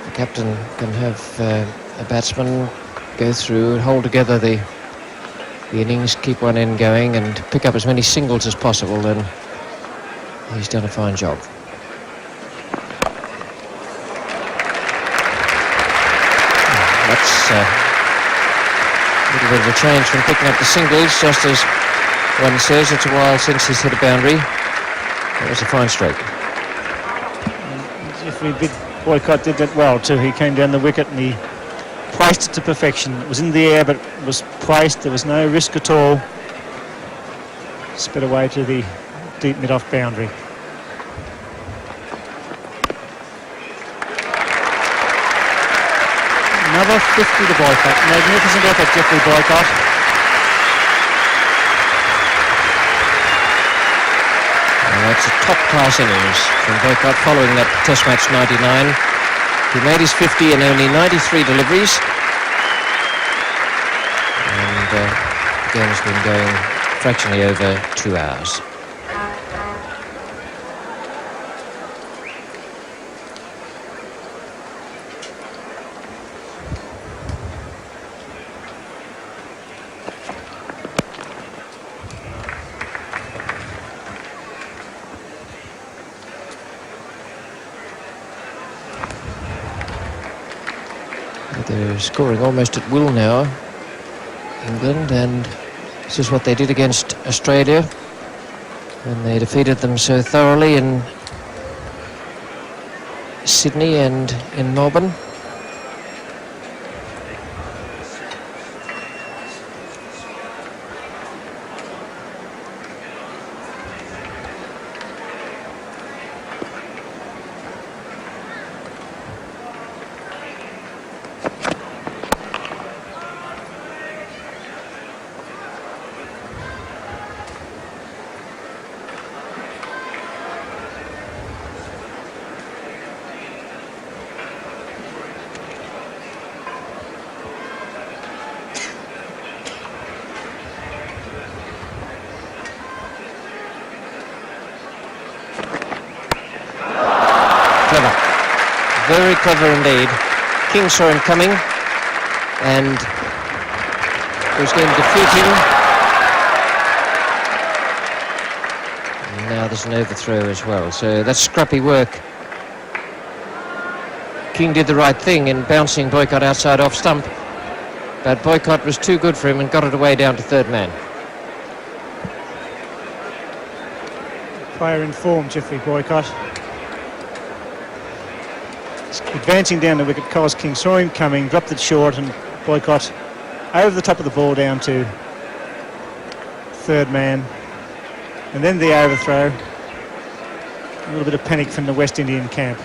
The captain can have a batsman go through and hold together the innings, keep one end going and pick up as many singles as possible, then he's done a fine job. That's a little bit of a change from picking up the singles, just as one says it's a while since he's hit a boundary. That was a fine stroke. Jeffrey Big Boycott did that well too. He came down the wicket and he placed it to perfection. It was in the air, but it was placed. There was no risk at all. Sped away to the deep mid-off boundary. Another 50 to Boycott. Magnificent effort, Geoffrey Boycott. That's a top-class innings from Boycott following that Test match 99. He made his 50 in only 93 deliveries. And the game's been going fractionally over 2 hours. They're scoring almost at will now, England, and this is what they did against Australia when they defeated them so thoroughly in Sydney and in Melbourne. clever. Very clever indeed. King saw him coming and was going to defeat him. And now there's an overthrow as well. So that's scrappy work. King did the right thing in bouncing Boycott outside off stump. But Boycott was too good for him and got it away down to third man. Player in form, Jeffrey Boycott. Advancing down the wicket, Cos King saw him coming, dropped it short, and Boycott over the top of the ball down to third man. And then the overthrow. A little bit of panic from the West Indian camp.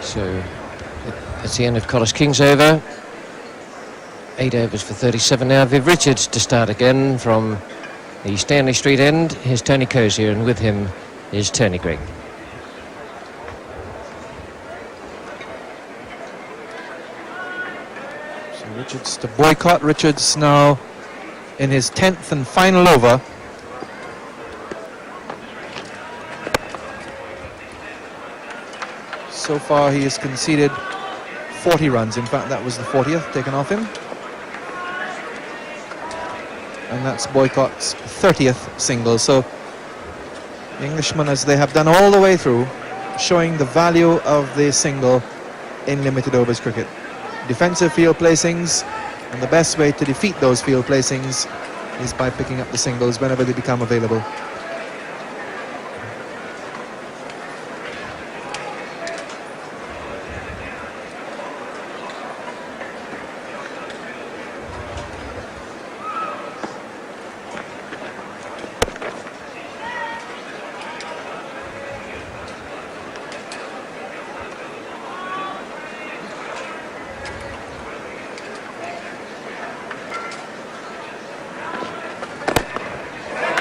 So that's the end of Collis King's over. 8 overs for 37 now. Viv Richards to start again from the Stanley Street end. Here's Tony Cozier, and with him is Tony Greig. So Richards to Boycott. Richards now in his 10th and final over. So far he has conceded 40 runs. In fact, that was the 40th taken off him. And that's Boycott's 30th single. So the Englishmen, as they have done all the way through, showing the value of the single in limited overs cricket. Defensive field placings, and the best way to defeat those field placings is by picking up the singles whenever they become available.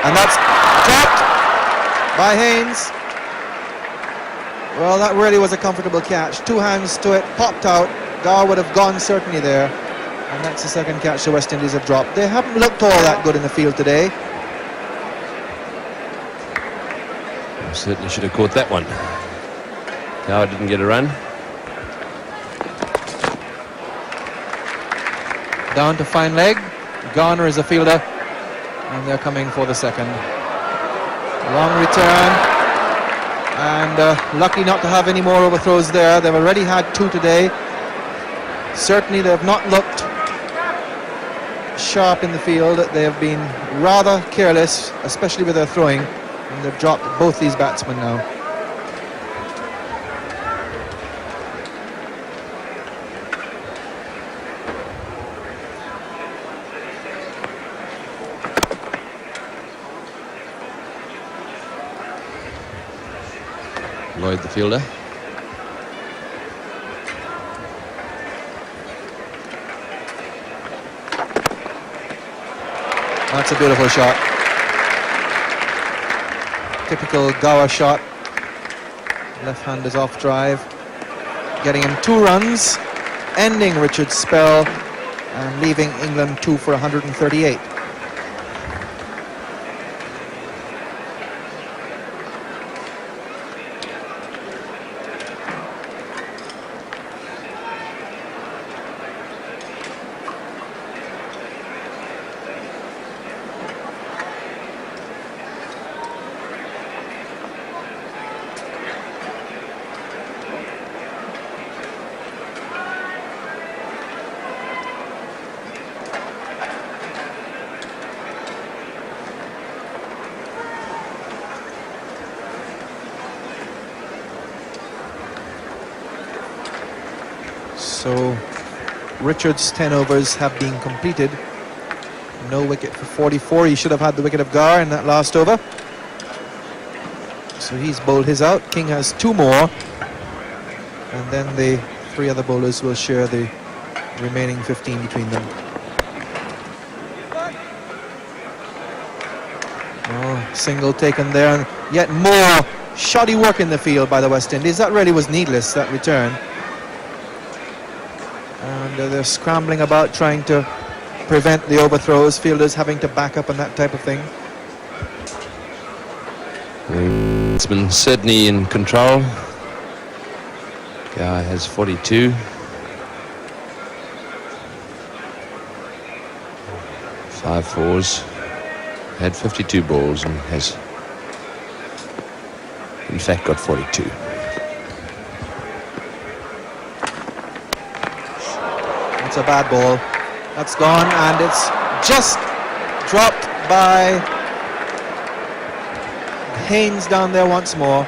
And that's tapped by Haynes. Well, that really was a comfortable catch. Two hands to it, popped out. Gar would have gone certainly there. And that's the second catch the West Indies have dropped. They haven't looked all that good in the field today. Certainly should have caught that one. Gar didn't get a run. Down to fine leg. Garner is a fielder. And they're coming for the second. Long return. And lucky not to have any more overthrows there. They've already had 2 today. Certainly they have not looked sharp in the field. They have been rather careless, especially with their throwing. And they've dropped both these batsmen now. Lloyd, the fielder. That's a beautiful shot. Typical Gower shot. Left hand is off drive. Getting him 2 runs, ending Richard's spell and leaving England 2 for 138. So Richard's 10 overs have been completed. No wicket for 44. He should have had the wicket of Gar in that last over. So he's bowled his out. King has 2 more. And then the 3 other bowlers will share the remaining 15 between them. Oh, single taken there. And yet more shoddy work in the field by the West Indies. That really was needless, that return. And they're scrambling about trying to prevent the overthrows, fielders having to back up and that type of thing. It's been certainly in control. Guy has 42. Five fours. Had 52 balls and has in fact got 42. That's a bad ball. That's gone, and it's just dropped by Haynes down there once more.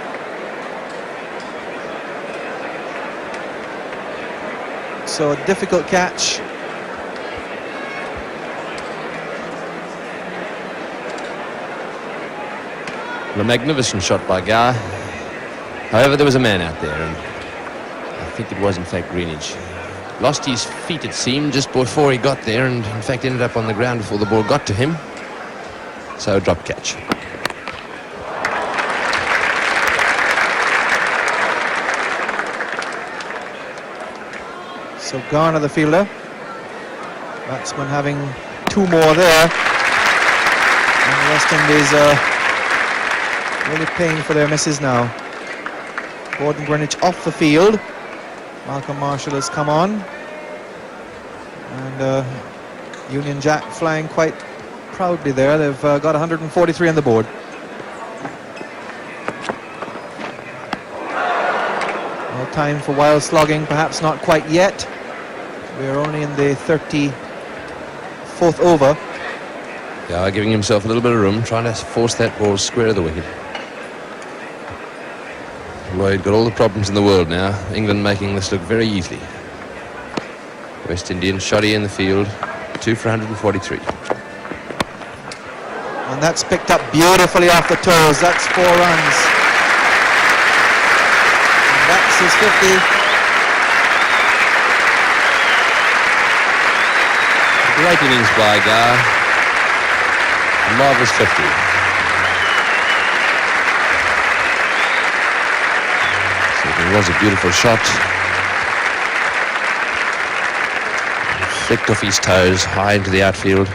So a difficult catch. A magnificent shot by Guy. However, there was a man out there, and I think it was in fact Greenidge. Lost his feet, it seemed, just before he got there, and in fact ended up on the ground before the ball got to him. So drop catch. So Garner, the fielder. Batsman having two more there. And the West Indies are really paying for their misses now. Gordon Greenidge off the field. Malcolm Marshall has come on. And Union Jack flying quite proudly there. They've got 143 on the board. Well, time for wild slogging, perhaps not quite yet. We're only in the 34th over. Guy giving himself a little bit of room, trying to force that ball square of the wicket. Lloyd got all the problems in the world now. England making this look very easy. West Indian shoddy in the field, 2 for 143. And that's picked up beautifully off the toes. That's 4 runs. And that's his 50. Great innings by Guy. A marvellous 50. It was a beautiful shot. Flicked off his toes, high into the outfield.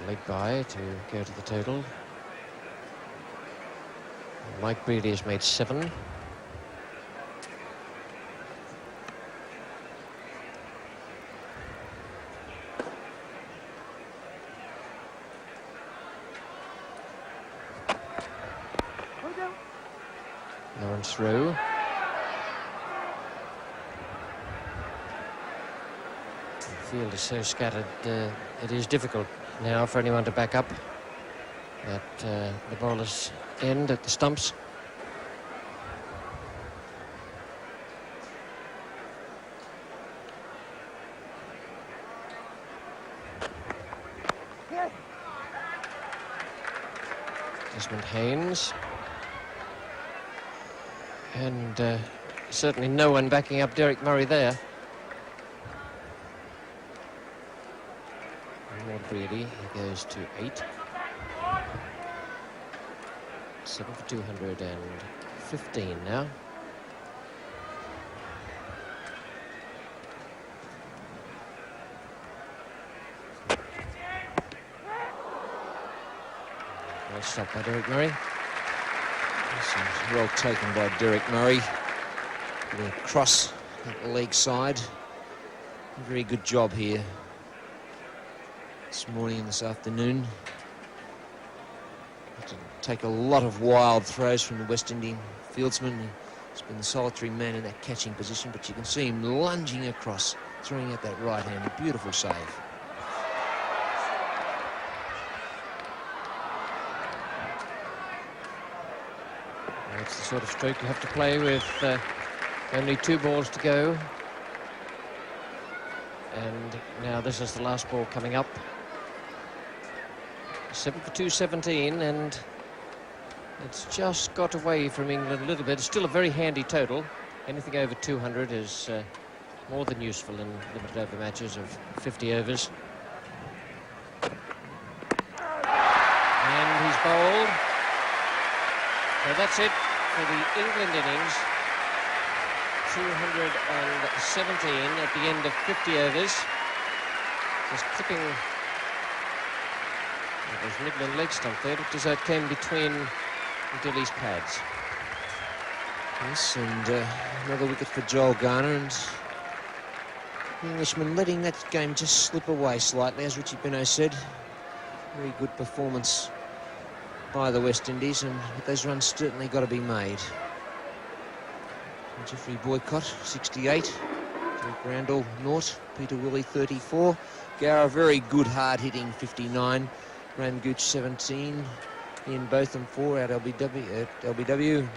leg by to go to the total. Mike Brealey has made 7. Lawrence Rowe. The field is so scattered, it is difficult now for anyone to back up at the bowler's end at the stumps. Desmond Haynes. And certainly no one backing up Derek Murray there. More Brealey, he goes to 8. 7 for 215 now. Well stopped by Derek Murray. Well taken by Derek Murray. Getting across that leg side. A very good job here this morning and this afternoon. Had to take a lot of wild throws from the West Indian fieldsman. He's been the solitary man in that catching position, but you can see him lunging across, throwing out that right hand. A beautiful save. That's the sort of stroke you have to play with only 2 balls to go. And now this is the last ball coming up. 7 for 217, and it's just got away from England a little bit. It's still a very handy total. Anything over 200 is more than useful in limited over matches of 50 overs. And he's bowled. So that's it for the England innings. 217 at the end of 50 overs. Just clipping those Midland leg stump there, looked as though it came between Dilly's pads. Yes, and another wicket for Joel Garner, and the Englishman letting that game just slip away slightly, as Richie Benaud said. Very good performance by the West Indies, and those runs certainly got to be made. And Jeffrey Boycott, 68. Derek Randall, 0. Peter Willey, 34. Gower, very good hard-hitting, 59. Graham Gooch, 17. Ian Botham, 4 out LBW.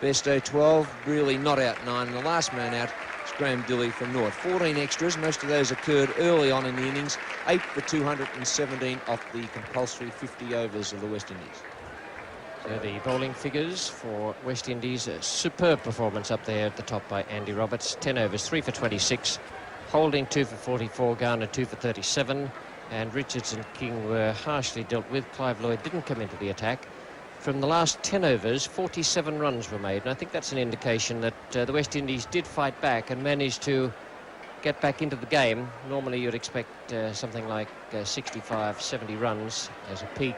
Besto, 12. Really not out 9. And the last man out is Graham Dilley from North. 14 extras. Most of those occurred early on in the innings. 8 for 217 off the compulsory 50 overs of the West Indies. So the bowling figures for West Indies, a superb performance up there at the top by Andy Roberts. 10 overs, 3 for 26. Holding 2 for 44. Garner 2 for 37. And Richards and King were harshly dealt with. Clive Lloyd didn't come into the attack. From the last 10 overs, 47 runs were made. And I think that's an indication that the West Indies did fight back and managed to get back into the game. Normally you'd expect something like 65, 70 runs as a peak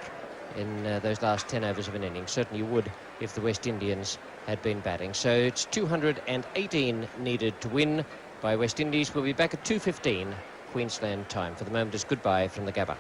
in those last 10 overs of an inning. Certainly you would if the West Indians had been batting. So it's 218 needed to win by West Indies. We'll be back at 2:15 Queensland time. For the moment, it's goodbye from the Gabba.